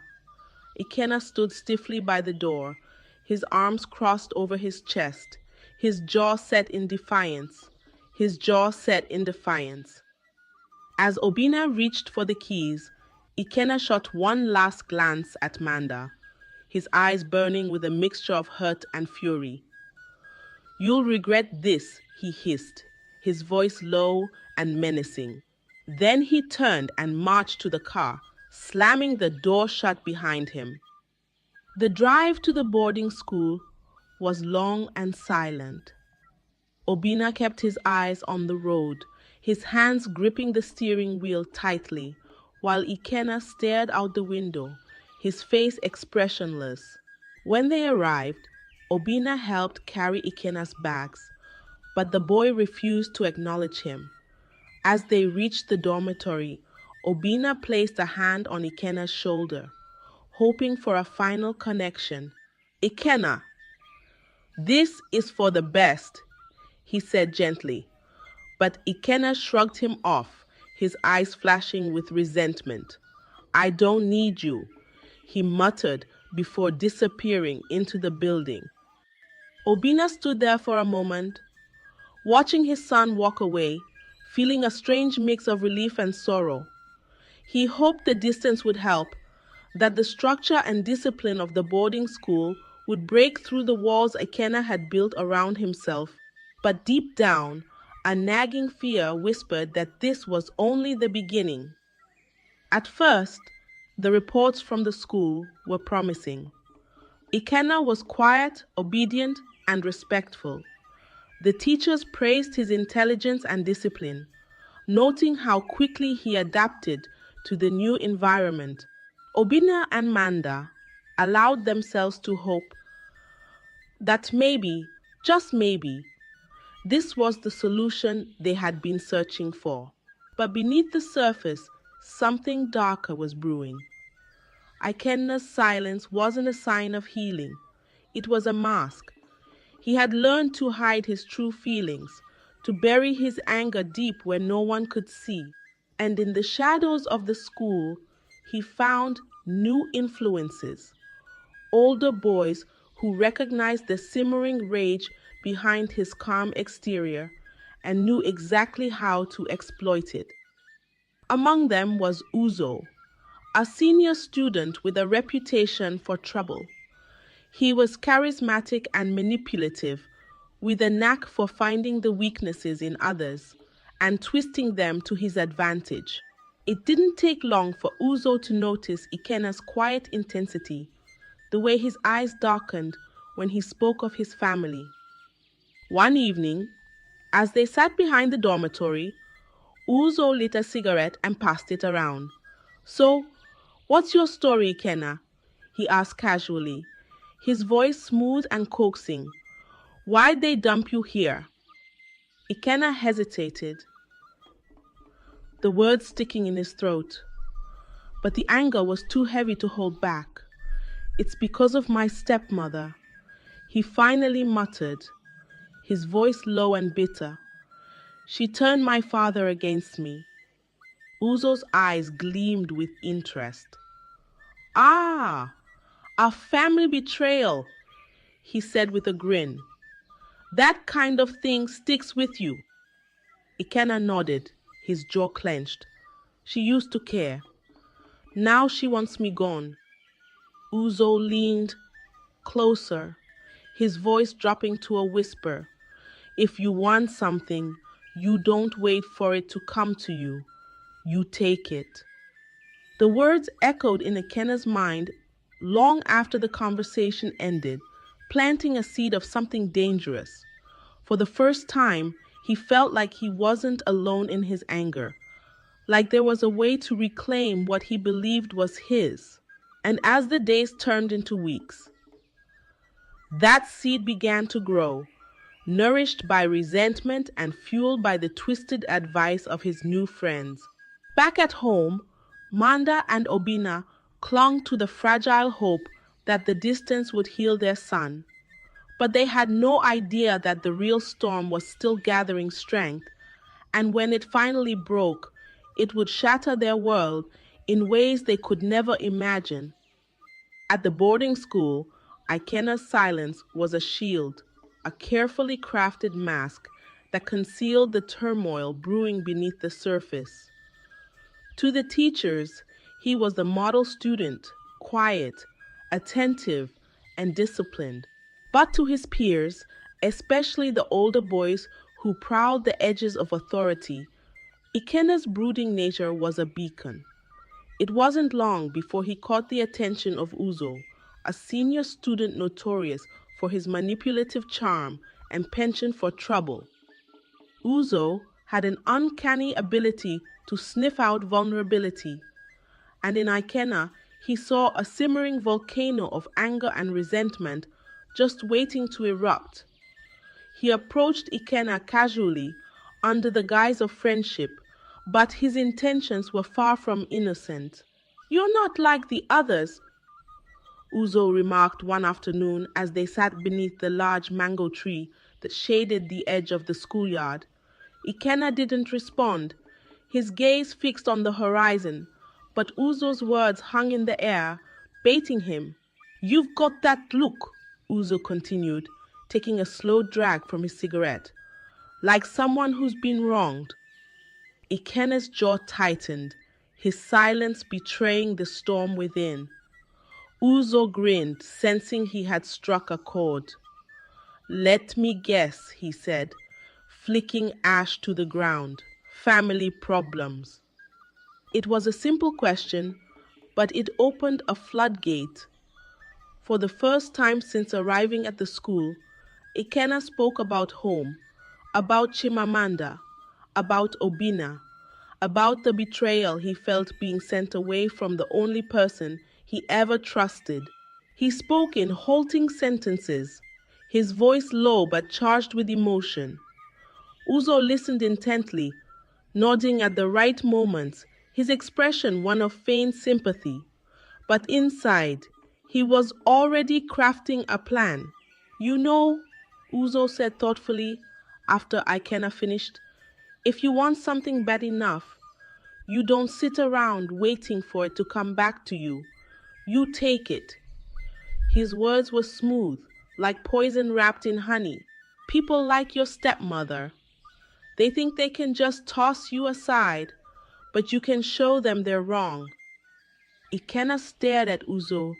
Ikenna stood stiffly by the door, his arms crossed over his chest, his jaw set in defiance. As Obinna reached for the keys, Ikenna shot one last glance at Manda, his eyes burning with a mixture of hurt and fury. You'll regret this, he hissed, his voice low and menacing. Then he turned and marched to the car, slamming the door shut behind him. The drive to the boarding school was long and silent. Obinna kept his eyes on the road, his hands gripping the steering wheel tightly, while Ikenna stared out the window, his face expressionless. When they arrived, Obinna helped carry Ikenna's bags, but the boy refused to acknowledge him. As they reached the dormitory, Obinna placed a hand on Ikenna's shoulder, hoping for a final connection. Ikenna, this is for the best, he said gently, but Ikenna shrugged him off, his eyes flashing with resentment. I don't need you, he muttered before disappearing into the building. Obinna stood there for a moment, watching his son walk away, feeling a strange mix of relief and sorrow. He hoped the distance would help, that the structure and discipline of the boarding school would break through the walls Ikenna had built around himself. But deep down, a nagging fear whispered that this was only the beginning. At first, the reports from the school were promising. Ikenna was quiet, obedient, and respectful. The teachers praised his intelligence and discipline, noting how quickly he adapted to the new environment. Obina and Manda allowed themselves to hope that maybe, just maybe, this was the solution they had been searching for. But beneath the surface, something darker was brewing. Ikenna's silence wasn't a sign of healing. It was a mask. He had learned to hide his true feelings, to bury his anger deep where no one could see. And in the shadows of the school, he found new influences, older boys who recognized the simmering rage behind his calm exterior and knew exactly how to exploit it. Among them was Uzo, a senior student with a reputation for trouble. He was charismatic and manipulative, with a knack for finding the weaknesses in others and twisting them to his advantage. It didn't take long for Uzo to notice Ikenna's quiet intensity, the way his eyes darkened when he spoke of his family. One evening, as they sat behind the dormitory, Uzo lit a cigarette and passed it around. "So, what's your story, Ikenna?" he asked casually, his voice smooth and coaxing. "Why'd they dump you here?" Ikenna hesitated, the words sticking in his throat. But the anger was too heavy to hold back. "It's because of my stepmother," he finally muttered, his voice low and bitter. "She turned my father against me." Uzo's eyes gleamed with interest. "Ah, a family betrayal," he said with a grin. "That kind of thing sticks with you." Ikenna nodded, his jaw clenched. "She used to care. Now she wants me gone." Uzo leaned closer, his voice dropping to a whisper. "If you want something, you don't wait for it to come to you. You take it." The words echoed in Ikenna's mind long after the conversation ended, planting a seed of something dangerous. For the first time, he felt like he wasn't alone in his anger, like there was a way to reclaim what he believed was his. And as the days turned into weeks, that seed began to grow, nourished by resentment and fueled by the twisted advice of his new friends. Back at home, Manda and Obina clung to the fragile hope that the distance would heal their son. But they had no idea that the real storm was still gathering strength, and when it finally broke, it would shatter their world in ways they could never imagine. At the boarding school, Ikenna's silence was a shield, a carefully crafted mask that concealed the turmoil brewing beneath the surface. To the teachers, he was the model student, quiet, attentive, and disciplined. But to his peers, especially the older boys who prowled the edges of authority, Ikenna's brooding nature was a beacon. It wasn't long before he caught the attention of Uzo, a senior student notorious for his manipulative charm and penchant for trouble. Uzo had an uncanny ability to sniff out vulnerability, and in Ikenna he saw a simmering volcano of anger and resentment just waiting to erupt. He approached Ikenna casually, under the guise of friendship, but his intentions were far from innocent. "You're not like the others," Uzo remarked one afternoon as they sat beneath the large mango tree that shaded the edge of the schoolyard. Ikenna didn't respond, his gaze fixed on the horizon, but Uzo's words hung in the air, baiting him. "You've got that look," Uzo continued, taking a slow drag from his cigarette. like someone who's been wronged. Ikenna's jaw tightened, his silence betraying the storm within. Uzo grinned, sensing he had struck a chord. Let me guess, he said, flicking ash to the ground. Family problems. It was a simple question, but it opened a floodgate. For the first time since arriving at the school, Ikenna spoke about home, about Chimamanda, about Obina, about the betrayal he felt being sent away from the only person he ever trusted. He spoke in halting sentences, his voice low but charged with emotion. Uzo listened intently, nodding at the right moments, his expression one of feigned sympathy. But inside, he was already crafting a plan. You know, Uzo said thoughtfully after Ikenna finished, if you want something bad enough, you don't sit around waiting for it to come back to you. You take it. His words were smooth, like poison wrapped in honey. People like your stepmother. They think they can just toss you aside, but you can show them they're wrong. Ikenna stared at Uzo,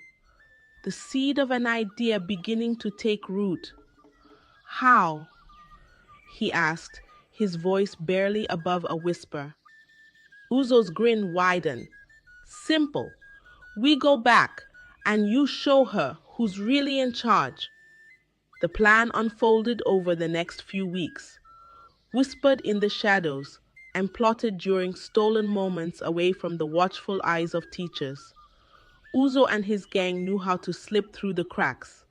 the seed of an idea beginning to take root. How? He asked, his voice barely above a whisper. Uzo's grin widened. Simple. We go back, and you show her who's really in charge. The plan unfolded over the next few weeks, whispered in the shadows and plotted during stolen moments away from the watchful eyes of teachers. Uzo and his gang knew how to slip through the cracks,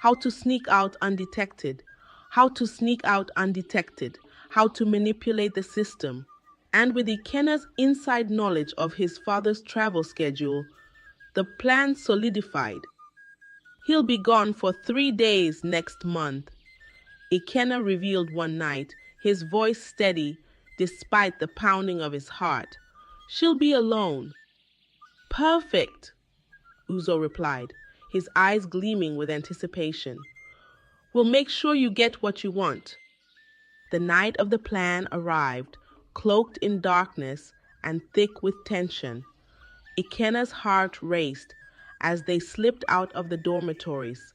how to sneak out undetected, how to sneak out undetected, how to manipulate the system. And with Ikenna's inside knowledge of his father's travel schedule, the plan solidified. He'll be gone for 3 days next month, Ikenna revealed one night, his voice steady despite the pounding of his heart. She'll be alone. Perfect, Uzo replied, his eyes gleaming with anticipation. We'll make sure you get what you want. The night of the plan arrived, cloaked in darkness and thick with tension. Ikenna's heart raced as they slipped out of the dormitories,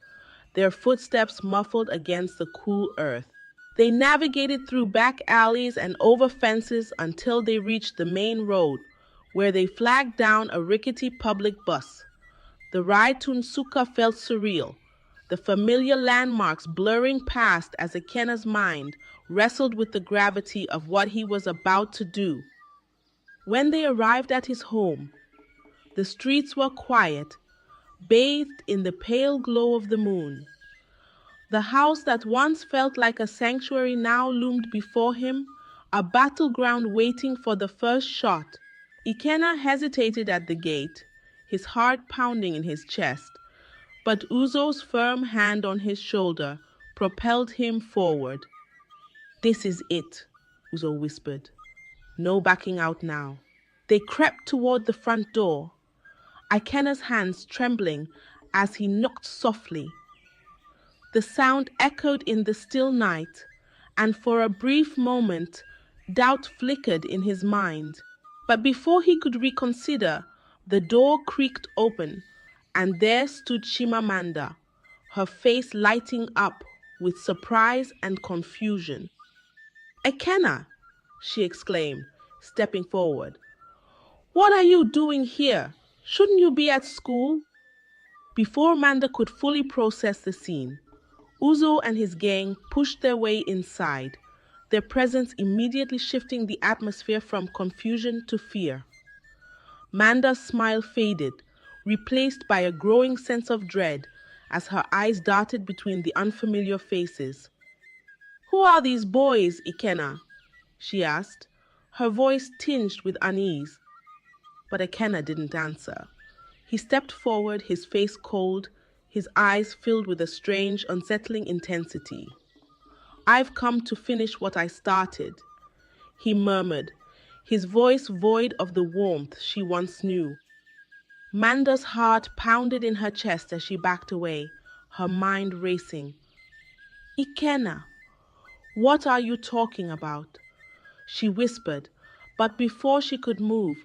their footsteps muffled against the cool earth. They navigated through back alleys and over fences until they reached the main road, where they flagged down a rickety public bus. The ride to Nsuka felt surreal, the familiar landmarks blurring past as Ikenna's mind wrestled with the gravity of what he was about to do. When they arrived at his home, the streets were quiet, bathed in the pale glow of the moon. The house that once felt like a sanctuary now loomed before him, a battleground waiting for the first shot. Ikenna hesitated at the gate, his heart pounding in his chest, but Uzo's firm hand on his shoulder propelled him forward. This is it, Uzo whispered. No backing out now. They crept toward the front door, Ikenna's hands trembling as he knocked softly. The sound echoed in the still night, and for a brief moment, doubt flickered in his mind. But before he could reconsider, the door creaked open, and there stood Chimamanda, her face lighting up with surprise and confusion. Ikenna, she exclaimed, stepping forward. What are you doing here? Shouldn't you be at school? Before Manda could fully process the scene, Uzo and his gang pushed their way inside, their presence immediately shifting the atmosphere from confusion to fear. Manda's smile faded, replaced by a growing sense of dread as her eyes darted between the unfamiliar faces. Who are these boys, Ikenna? She asked, her voice tinged with unease. But Ikenna didn't answer. He stepped forward, his face cold, his eyes filled with a strange, unsettling intensity. I've come to finish what I started, he murmured, his voice void of the warmth she once knew. Manda's heart pounded in her chest as she backed away, her mind racing. Ikenna, What are you talking about? She whispered, but before she could move,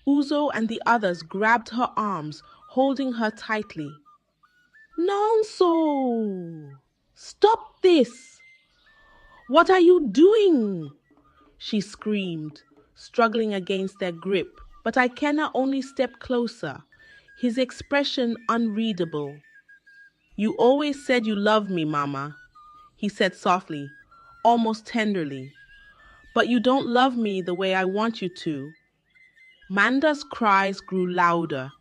Uzo and the others grabbed her arms, holding her tightly. Nonso! Stop this! What are you doing? She screamed, struggling against their grip, but Ikenna only stepped closer, his expression unreadable. You always said you loved me, Mama, he said softly, almost tenderly. But you don't love me the way I want you to. Manda's cries grew louder,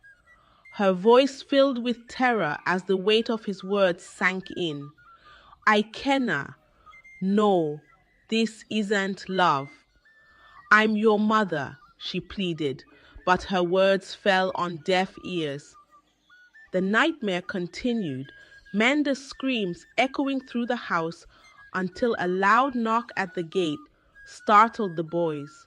her voice filled with terror as the weight of his words sank in. Ikenna, no, this isn't love. I'm your mother, she pleaded, but her words fell on deaf ears. The nightmare continued, Manda's screams echoing through the house until a loud knock at the gate startled the boys.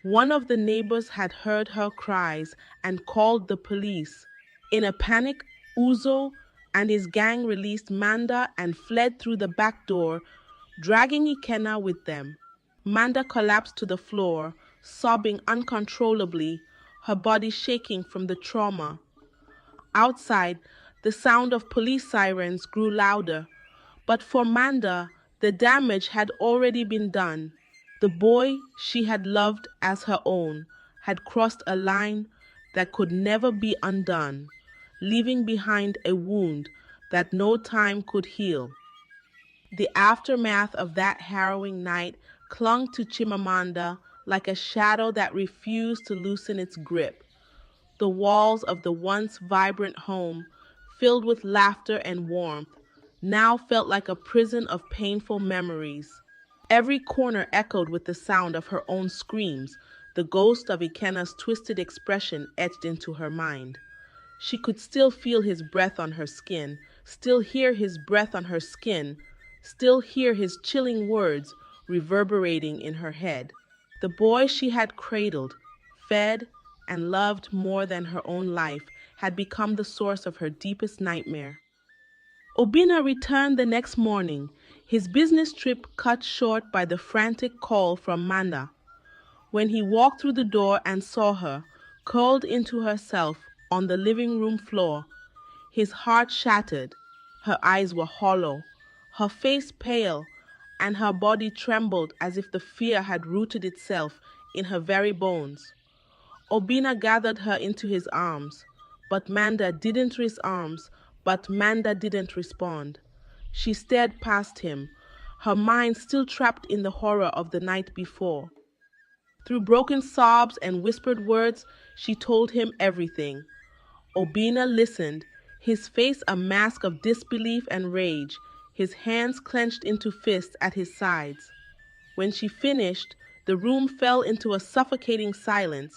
One of the neighbors had heard her cries and called the police. In a panic, Uzo and his gang released Manda and fled through the back door, dragging Ikenna with them. Manda collapsed to the floor, sobbing uncontrollably, her body shaking from the trauma. Outside, the sound of police sirens grew louder, but for Manda, the damage had already been done. The boy she had loved as her own had crossed a line that could never be undone, leaving behind a wound that no time could heal. The aftermath of that harrowing night clung to Chimamanda like a shadow that refused to loosen its grip. The walls of the once vibrant home, filled with laughter and warmth, now felt like a prison of painful memories. Every corner echoed with the sound of her own screams, the ghost of Ikenna's twisted expression etched into her mind. She could still feel his breath on her skin, still hear his breath on her skin, still hear his chilling words reverberating in her head. The boy she had cradled, fed, and loved more than her own life had become the source of her deepest nightmare. Obinna returned the next morning, his business trip cut short by the frantic call from Manda. When he walked through the door and saw her, curled into herself on the living room floor, his heart shattered. Her eyes were hollow, her face pale, and her body trembled as if the fear had rooted itself in her very bones. Obinna gathered her into his arms, but Manda didn't respond. She stared past him, her mind still trapped in the horror of the night before. Through broken sobs and whispered words, she told him everything. Obinna listened, his face a mask of disbelief and rage, his hands clenched into fists at his sides. When she finished, the room fell into a suffocating silence.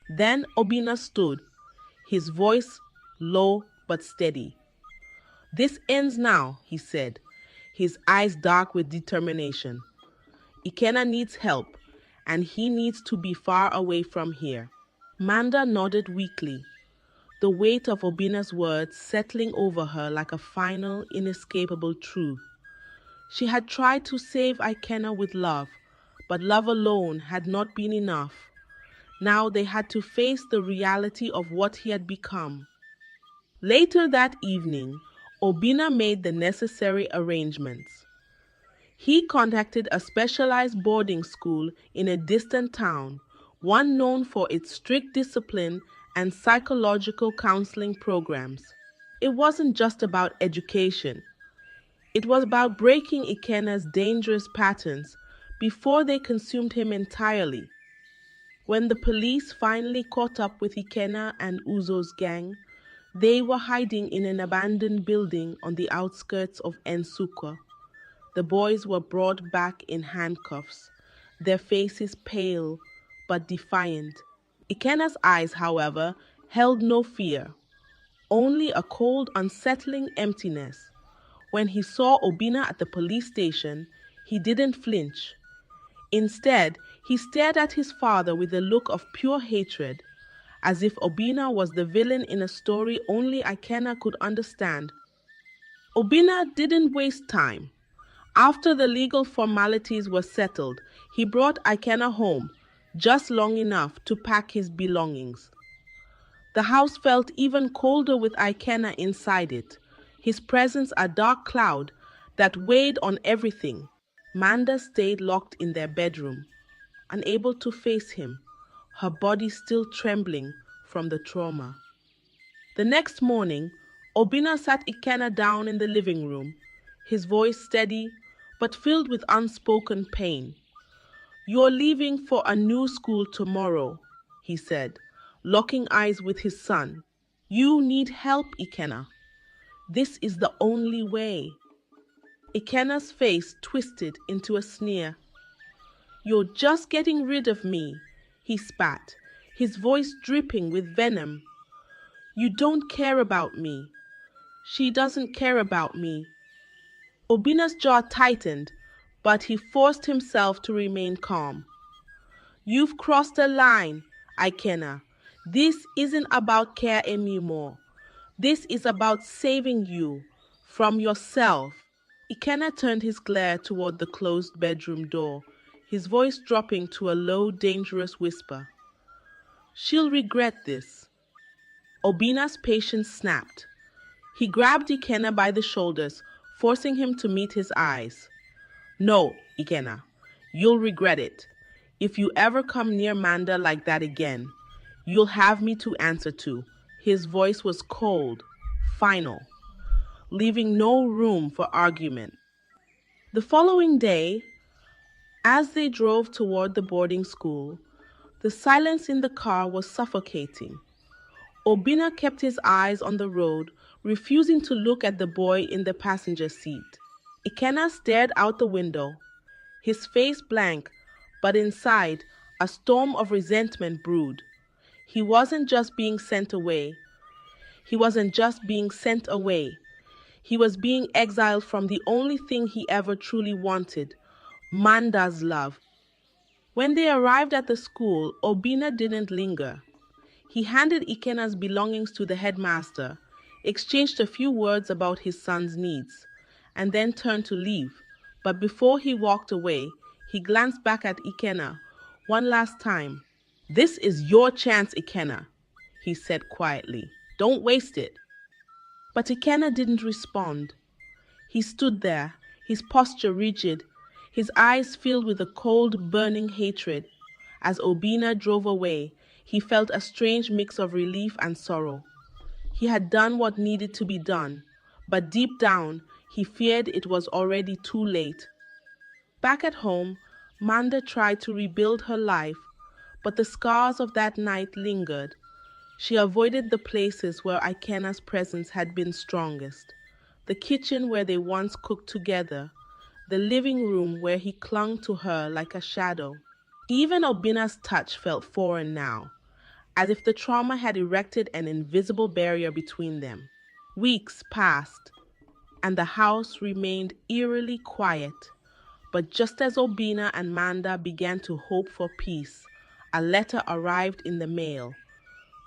Then Obinna stood, his voice low but steady. This ends now, he said, his eyes dark with determination. Ikenna needs help, and he needs to be far away from here. Manda nodded weakly, the weight of Obinna's words settling over her like a final, inescapable truth. She had tried to save Ikenna with love, but love alone had not been enough. Now they had to face the reality of what he had become. Later that evening, Obinna made the necessary arrangements. He contacted a specialized boarding school in a distant town, one known for its strict discipline and psychological counseling programs. It wasn't just about education. It was about breaking Ikenna's dangerous patterns before they consumed him entirely. When the police finally caught up with Ikenna and Uzo's gang, they were hiding in an abandoned building on the outskirts of Nsukka. The boys were brought back in handcuffs, their faces pale but defiant. Ikenna's eyes, however, held no fear, only a cold, unsettling emptiness. When he saw Obinna at the police station, he didn't flinch. Instead, he stared at his father with a look of pure hatred, as if Obinna was the villain in a story only Ikenna could understand. Obina didn't waste time. After the legal formalities were settled, he brought Ikenna home, just long enough to pack his belongings. The house felt even colder with Ikenna inside it, his presence a dark cloud that weighed on everything. Manda stayed locked in their bedroom, unable to face him, her body still trembling from the trauma. The next morning, Obina sat Ikenna down in the living room, his voice steady but filled with unspoken pain. "You're leaving for a new school tomorrow," he said, locking eyes with his son. "You need help, Ikenna. This is the only way." Ikenna's face twisted into a sneer. "You're just getting rid of me," he spat, his voice dripping with venom. "You don't care about me. She doesn't care about me." Obina's jaw tightened, but he forced himself to remain calm. "You've crossed a line, Ikenna. This isn't about care anymore. This is about saving you from yourself." Ikenna turned his glare toward the closed bedroom door, his voice dropping to a low, dangerous whisper. "She'll regret this." Obina's patience snapped. He grabbed Ikenna by the shoulders, forcing him to meet his eyes. "No, Ikenna, you'll regret it. If you ever come near Manda like that again, you'll have me to answer to." His voice was cold, final, leaving no room for argument. The following day, as they drove toward the boarding school, the silence in the car was suffocating. Obina kept his eyes on the road, refusing to look at the boy in the passenger seat. Ikenna stared out the window, his face blank, but inside, a storm of resentment brewed. He wasn't just being sent away. He wasn't just being sent away. He was being exiled from the only thing he ever truly wanted, Manda's love. When they arrived at the school, Obina didn't linger. He handed Ikenna's belongings to the headmaster, exchanged a few words about his son's needs, and then turned to leave. But before he walked away, he glanced back at Ikenna one last time. "This is your chance, Ikenna," he said quietly. "Don't waste it." But Ikenna didn't respond. He stood there, his posture rigid, his eyes filled with a cold, burning hatred. As Obina drove away, he felt a strange mix of relief and sorrow. He had done what needed to be done, but deep down, he feared it was already too late. Back at home, Manda tried to rebuild her life, but the scars of that night lingered. She avoided the places where Ikenna's presence had been strongest. The kitchen where they once cooked together, the living room where he clung to her like a shadow. Even Obina's touch felt foreign now, as if the trauma had erected an invisible barrier between them. Weeks passed, and the house remained eerily quiet. But just as Obina and Manda began to hope for peace, a letter arrived in the mail.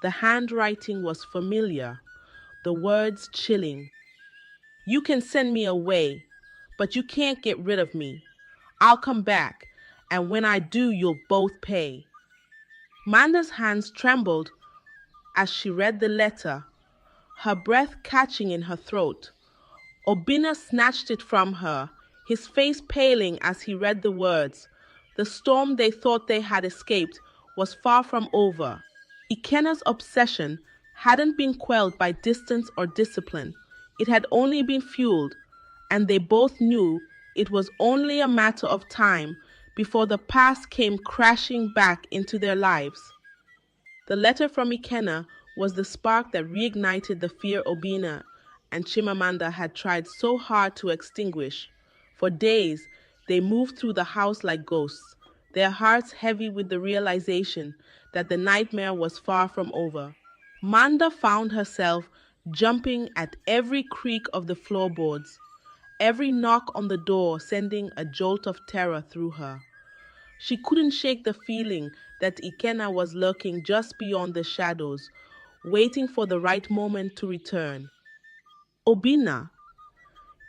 The handwriting was familiar, the words chilling. "You can send me away, but you can't get rid of me. I'll come back, and when I do, you'll both pay." Manda's hands trembled as she read the letter, her breath catching in her throat. Obina snatched it from her, his face paling as he read the words. The storm they thought they had escaped was far from over. Ikenna's obsession hadn't been quelled by distance or discipline. It had only been fueled, and they both knew it was only a matter of time before the past came crashing back into their lives. The letter from Ikenna was the spark that reignited the fear Obina and Chimamanda had tried so hard to extinguish. For days, they moved through the house like ghosts, their hearts heavy with the realization that the nightmare was far from over. Manda found herself jumping at every creak of the floorboards, every knock on the door sending a jolt of terror through her. She couldn't shake the feeling that Ikenna was lurking just beyond the shadows, waiting for the right moment to return. "Obina,"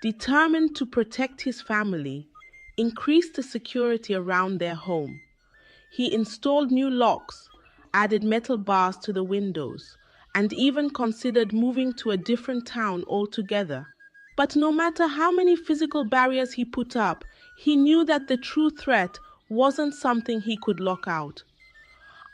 Determined to protect his family, increased the security around their home. He installed new locks, added metal bars to the windows, and even considered moving to a different town altogether. But no matter how many physical barriers he put up, he knew that the true threat wasn't something he could lock out.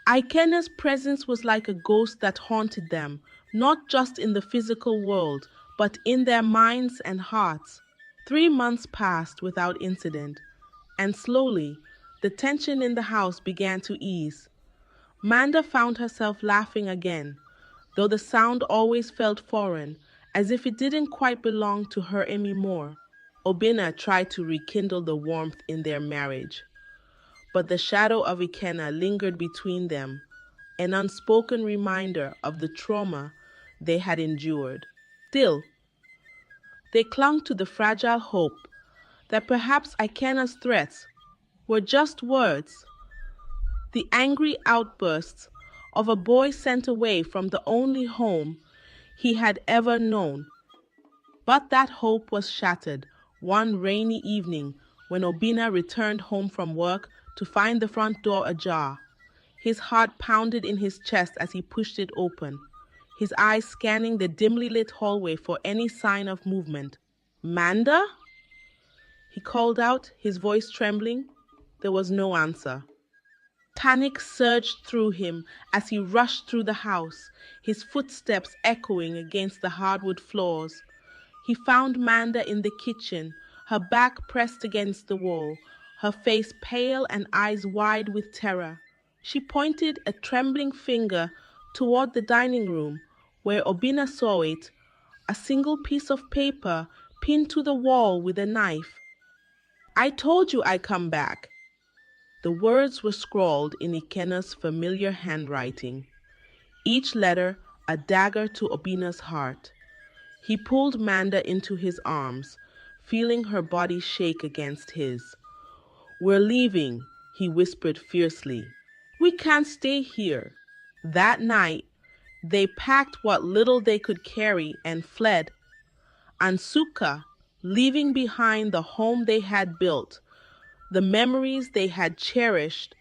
Ikenna's presence was like a ghost that haunted them, not just in the physical world, but in their minds and hearts. 3 months passed without incident, and slowly, the tension in the house began to ease. Manda found herself laughing again, though the sound always felt foreign, as if it didn't quite belong to her anymore. Obinna tried to rekindle the warmth in their marriage, but the shadow of Ikenna lingered between them, an unspoken reminder of the trauma they had endured. Still, they clung to the fragile hope that perhaps Ikenna's threats were just words, the angry outbursts of a boy sent away from the only home he had ever known. But that hope was shattered one rainy evening when Obinna returned home from work to find the front door ajar. His heart pounded in his chest as he pushed it open, his eyes scanning the dimly lit hallway for any sign of movement. "Manda?" he called out, his voice trembling. There was no answer. Panic surged through him as he rushed through the house, his footsteps echoing against the hardwood floors. He found Manda in the kitchen, her back pressed against the wall, her face pale and eyes wide with terror. She pointed a trembling finger toward the dining room, where Obinna saw it, a single piece of paper pinned to the wall with a knife. "I told you I'd come back." The words were scrawled in Ikenna's familiar handwriting, each letter a dagger to Obinna's heart. He pulled Manda into his arms, feeling her body shake against his. "We're leaving," he whispered fiercely. "We can't stay here." That night, they packed what little they could carry and fled. Ansuka, leaving behind the home they had built, the memories they had cherished,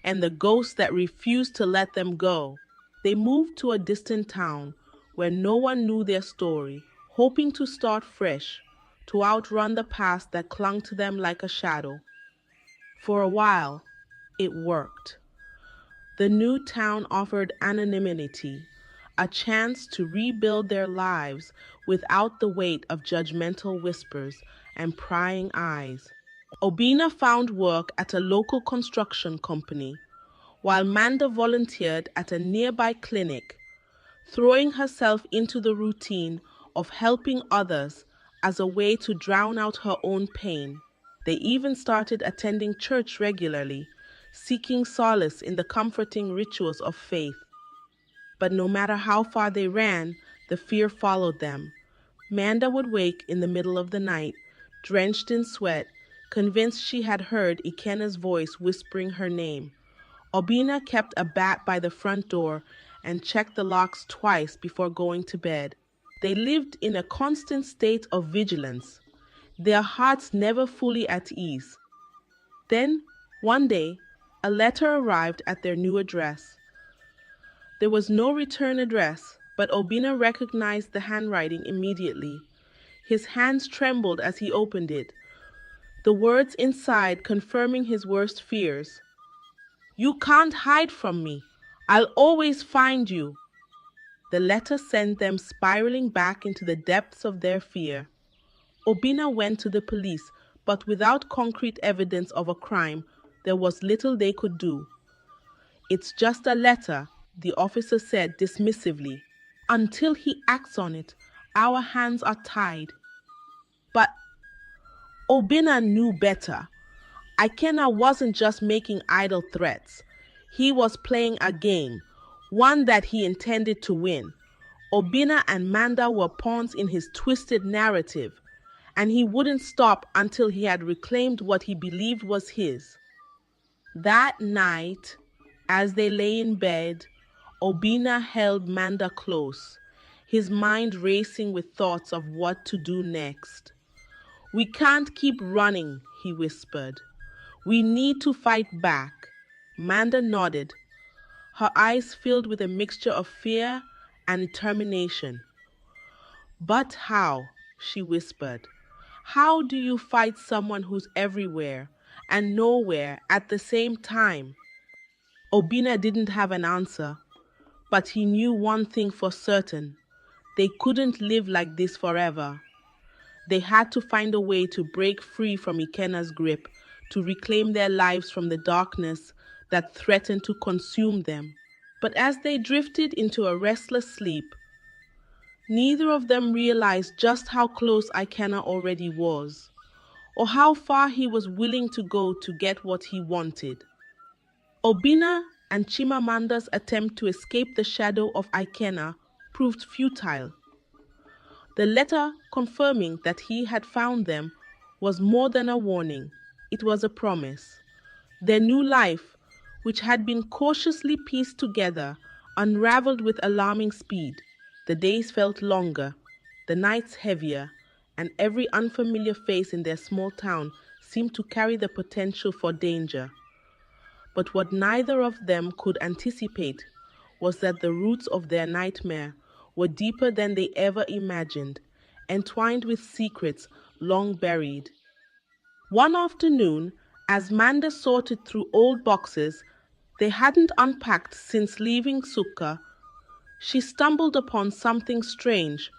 and the ghosts that refused to let them go. They moved to a distant town where no one knew their story, hoping to start fresh, to outrun the past that clung to them like a shadow. For a while, it worked. The new town offered anonymity, a chance to rebuild their lives without the weight of judgmental whispers and prying eyes. Obinna found work at a local construction company, while Manda volunteered at a nearby clinic, throwing herself into the routine of helping others as a way to drown out her own pain. They even started attending church regularly, seeking solace in the comforting rituals of faith. But no matter how far they ran, the fear followed them. Manda would wake in the middle of the night, drenched in sweat, convinced she had heard Ikenna's voice whispering her name. Obinna kept a bat by the front door and checked the locks twice before going to bed. They lived in a constant state of vigilance, their hearts never fully at ease. Then, one day, a letter arrived at their new address. There was no return address, but Obinna recognized the handwriting immediately. His hands trembled as he opened it, the words inside confirming his worst fears. "You can't hide from me. I'll always find you." The letter sent them spiraling back into the depths of their fear. Obinna went to the police, but without concrete evidence of a crime, there was little they could do. "It's just a letter," the officer said dismissively. "Until he acts on it, our hands are tied." But Obinna knew better. Ikenna wasn't just making idle threats. He was playing a game, one that he intended to win. Obinna and Manda were pawns in his twisted narrative, and he wouldn't stop until he had reclaimed what he believed was his. That night, as they lay in bed, Obinna held Manda close, his mind racing with thoughts of what to do next. "We can't keep running," he whispered. "We need to fight back." Manda nodded, her eyes filled with a mixture of fear and determination. "But how?" she whispered. "How do you fight someone who's everywhere and nowhere at the same time?" Obina didn't have an answer, but he knew one thing for certain. They couldn't live like this forever. They had to find a way to break free from Ikenna's grip, to reclaim their lives from the darkness that threatened to consume them. But as they drifted into a restless sleep, neither of them realized just how close Ikenna already was, or how far he was willing to go to get what he wanted. Obina and Chimamanda's attempt to escape the shadow of Ikenna proved futile. The letter confirming that he had found them was more than a warning. It was a promise. Their new life, which had been cautiously pieced together, unraveled with alarming speed. The days felt longer, the nights heavier, and every unfamiliar face in their small town seemed to carry the potential for danger. But what neither of them could anticipate was that the roots of their nightmare were deeper than they ever imagined, entwined with secrets long buried. One afternoon, as Manda sorted through old boxes they hadn't unpacked since leaving Sukka, she stumbled upon something strange,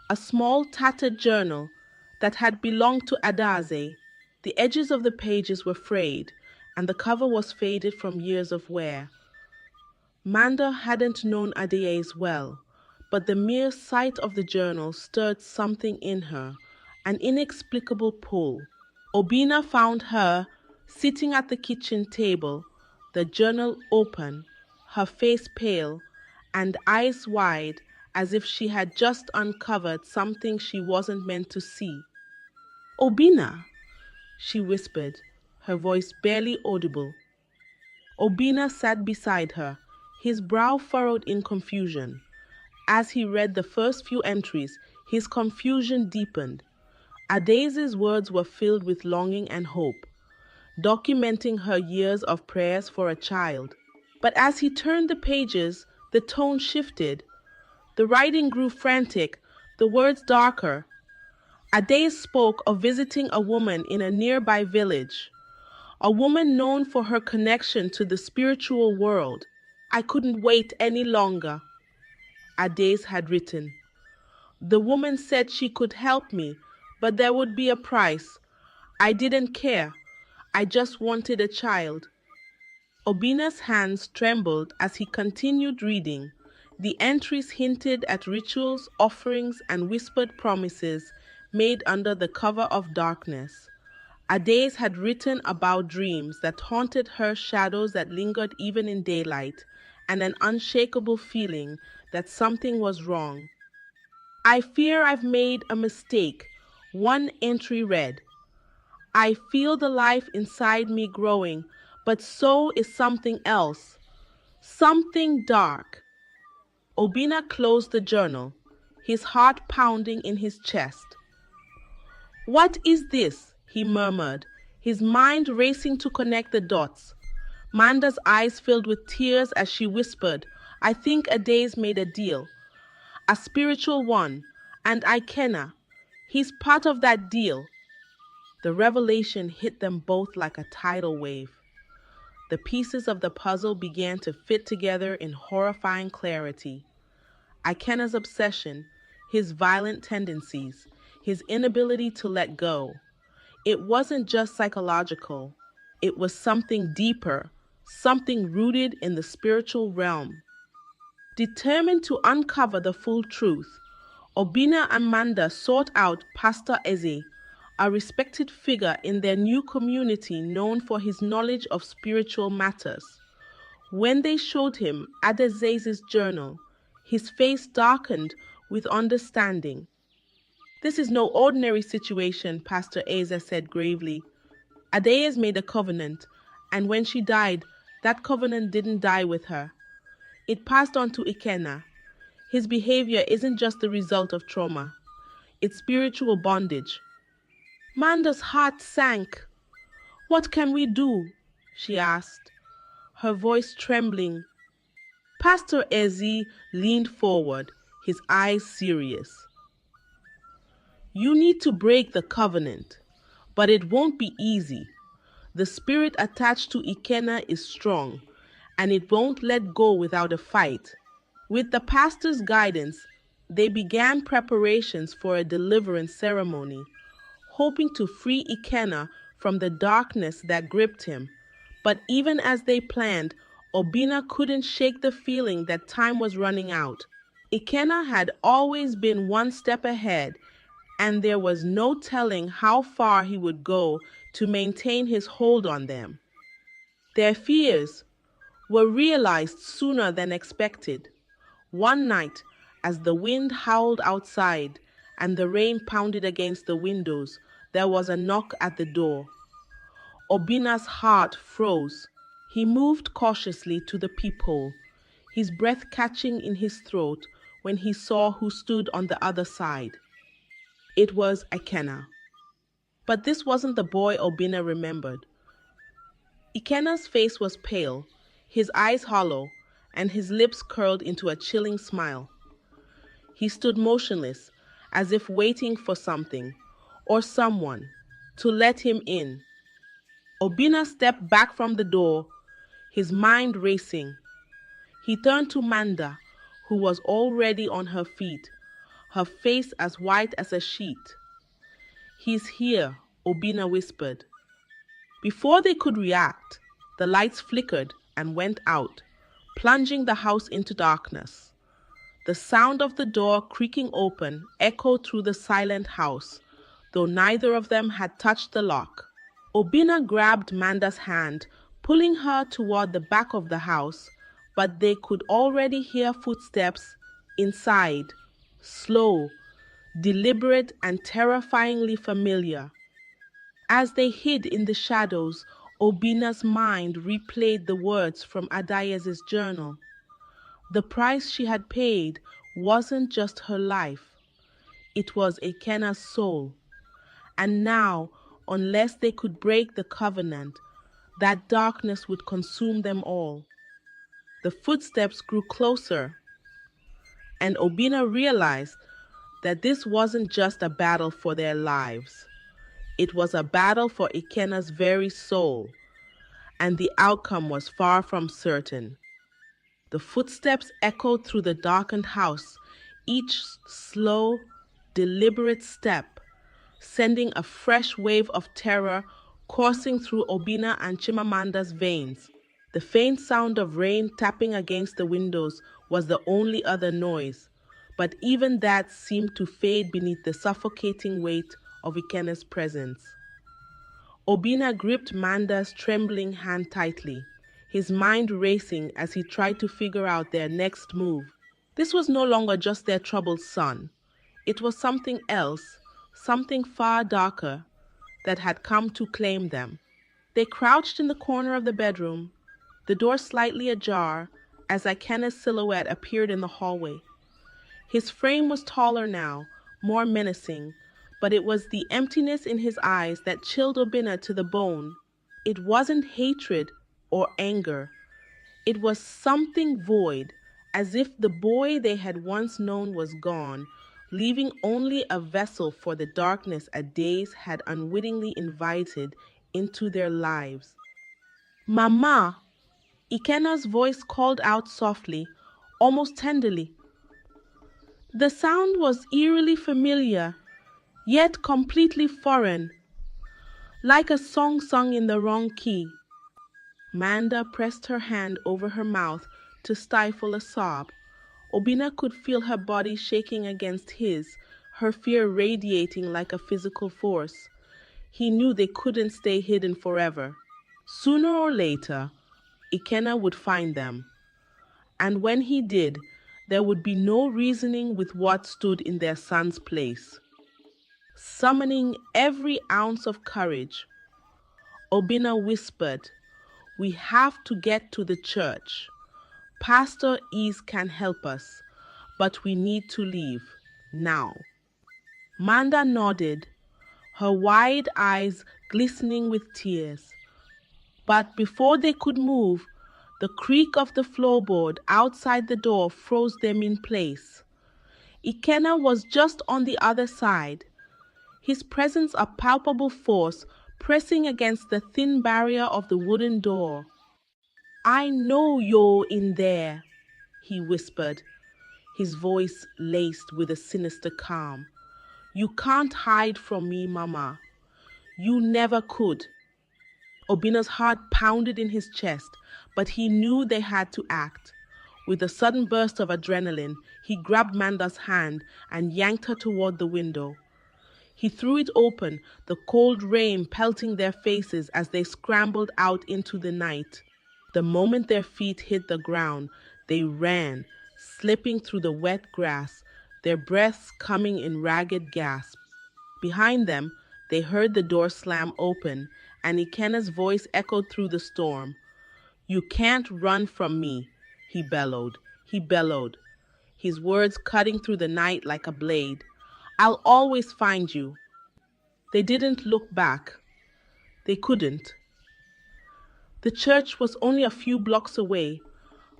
a small tattered journal that had belonged to Adaeze. The edges of the pages were frayed, and the cover was faded from years of wear. Manda hadn't known Adaeze well, but the mere sight of the journal stirred something in her, an inexplicable pull. Obina found her sitting at the kitchen table, the journal open, her face pale, and eyes wide as if she had just uncovered something she wasn't meant to see. "Obina," she whispered, her voice barely audible. Obina sat beside her, his brow furrowed in confusion. As he read the first few entries, his confusion deepened. Adaeze's words were filled with longing and hope, documenting her years of prayers for a child. But as he turned the pages, the tone shifted. The writing grew frantic, the words darker. Adaeze spoke of visiting a woman in a nearby village, a woman known for her connection to the spiritual world. "I couldn't wait any longer," Adaeze had written. "The woman said she could help me, but there would be a price. I didn't care. I just wanted a child." Obina's hands trembled as he continued reading. The entries hinted at rituals, offerings, and whispered promises made under the cover of darkness. Adaeze had written about dreams that haunted her, shadows that lingered even in daylight, and an unshakable feeling that something was wrong. "I fear I've made a mistake," one entry read. "I feel the life inside me growing, but so is something else. Something dark." Obina closed the journal, his heart pounding in his chest. "What is this?" he murmured, his mind racing to connect the dots. Manda's eyes filled with tears as she whispered, "I think Adaeze made a deal. A spiritual one. And Ikenna. He's part of that deal." The revelation hit them both like a tidal wave. The pieces of the puzzle began to fit together in horrifying clarity. Ikenna's obsession, his violent tendencies, his inability to let go. It wasn't just psychological. It was something deeper, something rooted in the spiritual realm. Determined to uncover the full truth, Obina and Manda sought out Pastor Adaeze, a respected figure in their new community known for his knowledge of spiritual matters. When they showed him Adaeze's journal, his face darkened with understanding. "This is no ordinary situation," Pastor Adaeze said gravely. "Adaeze made a covenant, and when she died, that covenant didn't die with her. It passed on to Ikenna. His behavior isn't just the result of trauma. It's spiritual bondage." Manda's heart sank. "What can we do?" she asked, her voice trembling. Pastor Adaeze leaned forward, his eyes serious. "You need to break the covenant, but it won't be easy. The spirit attached to Ikenna is strong, and it won't let go without a fight." With the pastor's guidance, they began preparations for a deliverance ceremony, hoping to free Ikenna from the darkness that gripped him. But even as they planned, Obina couldn't shake the feeling that time was running out. Ikenna had always been one step ahead, and there was no telling how far he would go to maintain his hold on them. Their fears were realized sooner than expected. One night, as the wind howled outside and the rain pounded against the windows, there was a knock at the door. Obina's heart froze. He moved cautiously to the peephole, his breath catching in his throat when he saw who stood on the other side. It was Ikenna. But this wasn't the boy Obina remembered. Ikenna's face was pale, his eyes hollow, and his lips curled into a chilling smile. He stood motionless, as if waiting for something, or someone, to let him in. Obina stepped back from the door, his mind racing. He turned to Manda, who was already on her feet, her face as white as a sheet. "He's here," Obina whispered. Before they could react, the lights flickered and went out, plunging the house into darkness. The sound of the door creaking open echoed through the silent house, though neither of them had touched the lock. Obina grabbed Manda's hand, pulling her toward the back of the house, but they could already hear footsteps inside, slow, deliberate, and terrifyingly familiar. As they hid in the shadows, Obina's mind replayed the words from Adaeze's journal. The price she had paid wasn't just her life, it was Ikenna's soul. And now, unless they could break the covenant, that darkness would consume them all. The footsteps grew closer, and Obina realized that this wasn't just a battle for their lives. It was a battle for Ikenna's very soul, and the outcome was far from certain. The footsteps echoed through the darkened house, each slow, deliberate step, sending a fresh wave of terror coursing through Obina and Chimamanda's veins. The faint sound of rain tapping against the windows was the only other noise, but even that seemed to fade beneath the suffocating weight of Ikenna's presence. Obina gripped Manda's trembling hand tightly, his mind racing as he tried to figure out their next move. This was no longer just their troubled son. It was something else, something far darker, that had come to claim them. They crouched in the corner of the bedroom, the door slightly ajar as Ikenna's silhouette appeared in the hallway. His frame was taller now, more menacing, but it was the emptiness in his eyes that chilled Obina to the bone. It wasn't hatred or anger. It was something void, as if the boy they had once known was gone, leaving only a vessel for the darkness Adaeze had unwittingly invited into their lives. "Mama!" Ikenna's voice called out softly, almost tenderly. The sound was eerily familiar, yet completely foreign, like a song sung in the wrong key. Manda pressed her hand over her mouth to stifle a sob. Obina could feel her body shaking against his, her fear radiating like a physical force. He knew they couldn't stay hidden forever. Sooner or later, Ikenna would find them. And when he did, there would be no reasoning with what stood in their son's place. Summoning every ounce of courage, Obina whispered, "We have to get to the church. Pastor Adaeze can help us, but we need to leave now." Manda nodded, her wide eyes glistening with tears. But before they could move, the creak of the floorboard outside the door froze them in place. Ikenna was just on the other side, his presence a palpable force pressing against the thin barrier of the wooden door. "I know you're in there," he whispered, his voice laced with a sinister calm. "You can't hide from me, Mama. You never could." Obina's heart pounded in his chest, but he knew they had to act. With a sudden burst of adrenaline, he grabbed Manda's hand and yanked her toward the window. He threw it open, the cold rain pelting their faces as they scrambled out into the night. The moment their feet hit the ground, they ran, slipping through the wet grass, their breaths coming in ragged gasps. Behind them, they heard the door slam open, and Ikenna's voice echoed through the storm. "You can't run from me," he bellowed. He bellowed, his words cutting through the night like a blade. "I'll always find you." They didn't look back. They couldn't. The church was only a few blocks away,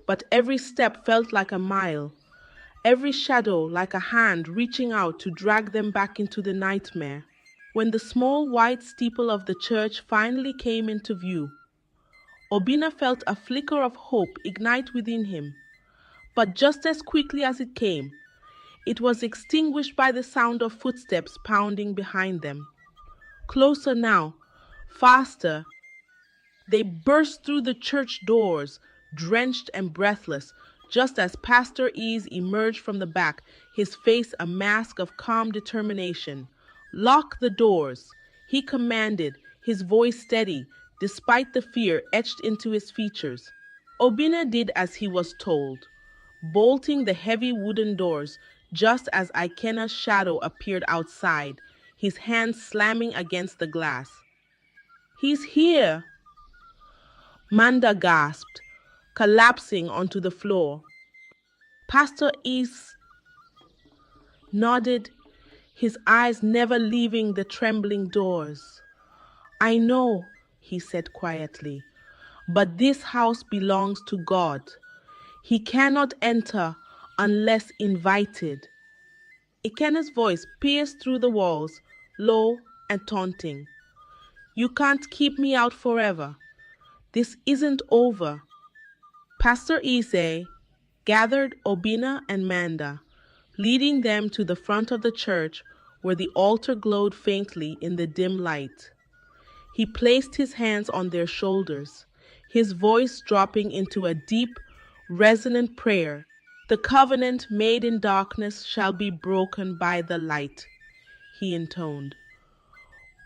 but every step felt like a mile, every shadow like a hand reaching out to drag them back into the nightmare. When the small white steeple of the church finally came into view, Obina felt a flicker of hope ignite within him. But just as quickly as it came, it was extinguished by the sound of footsteps pounding behind them. Closer now, faster. They burst through the church doors, drenched and breathless, just as Pastor Adaeze emerged from the back, his face a mask of calm determination. "Lock the doors," he commanded, his voice steady, despite the fear etched into his features. Obina did as he was told, bolting the heavy wooden doors just as Ikenna's shadow appeared outside, his hand slamming against the glass. "He's here!" Manda gasped, collapsing onto the floor. Pastor Adaeze nodded, his eyes never leaving the trembling doors. "I know," he said quietly, "but this house belongs to God. He cannot enter unless invited." Ikenna's voice pierced through the walls, low and taunting. "You can't keep me out forever. This isn't over." Pastor Adaeze gathered Obina and Manda, leading them to the front of the church where the altar glowed faintly in the dim light. He placed his hands on their shoulders, his voice dropping into a deep, resonant prayer. "The covenant made in darkness shall be broken by the light," he intoned.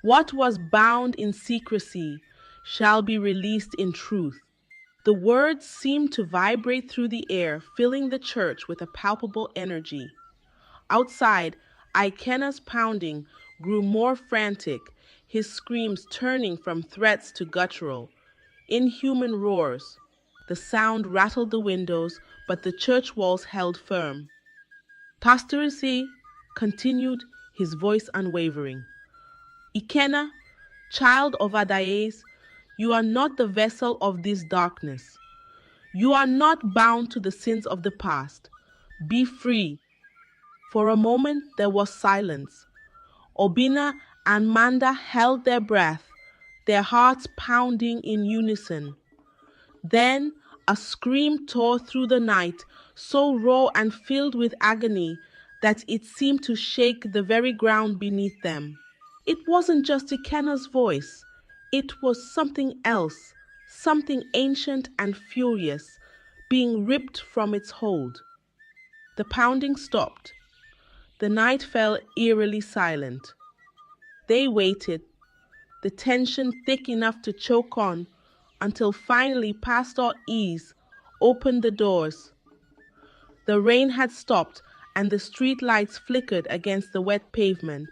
"What was bound in secrecy shall be released in truth." The words seemed to vibrate through the air, filling the church with a palpable energy. Outside, Ikenna's pounding grew more frantic, his screams turning from threats to guttural, inhuman roars. The sound rattled the windows, but the church walls held firm. Pastor Adaeze continued, his voice unwavering. "Ikenna, child of Adaeze, you are not the vessel of this darkness. You are not bound to the sins of the past. Be free." For a moment there was silence. Obina and Manda held their breath, their hearts pounding in unison. Then a scream tore through the night, so raw and filled with agony that it seemed to shake the very ground beneath them. It wasn't just Ikenna's voice. It was something else, something ancient and furious, being ripped from its hold. The pounding stopped. The night fell eerily silent. They waited, the tension thick enough to choke on, until finally Pastor Adaeze opened the doors. The rain had stopped and the street lights flickered against the wet pavement.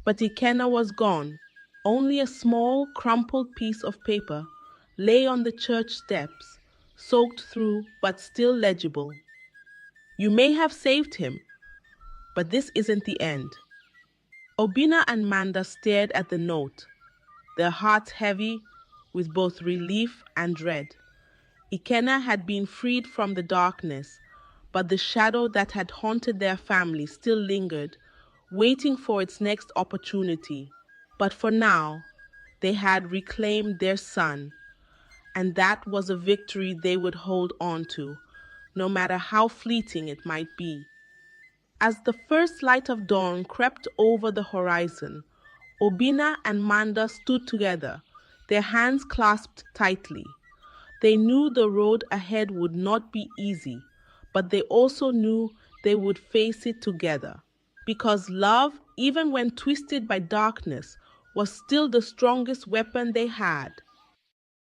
But Ikenna was gone. Only a small, crumpled piece of paper lay on the church steps, soaked through but still legible. "You may have saved him, but this isn't the end." Obina and Manda stared at the note, their hearts heavy with both relief and dread. Ikenna had been freed from the darkness, but the shadow that had haunted their family still lingered, waiting for its next opportunity. But for now, they had reclaimed their son, and that was a victory they would hold on to, no matter how fleeting it might be. As the first light of dawn crept over the horizon, Obina and Manda stood together, their hands clasped tightly. They knew the road ahead would not be easy, but they also knew they would face it together. Because love, even when twisted by darkness, was still the strongest weapon they had.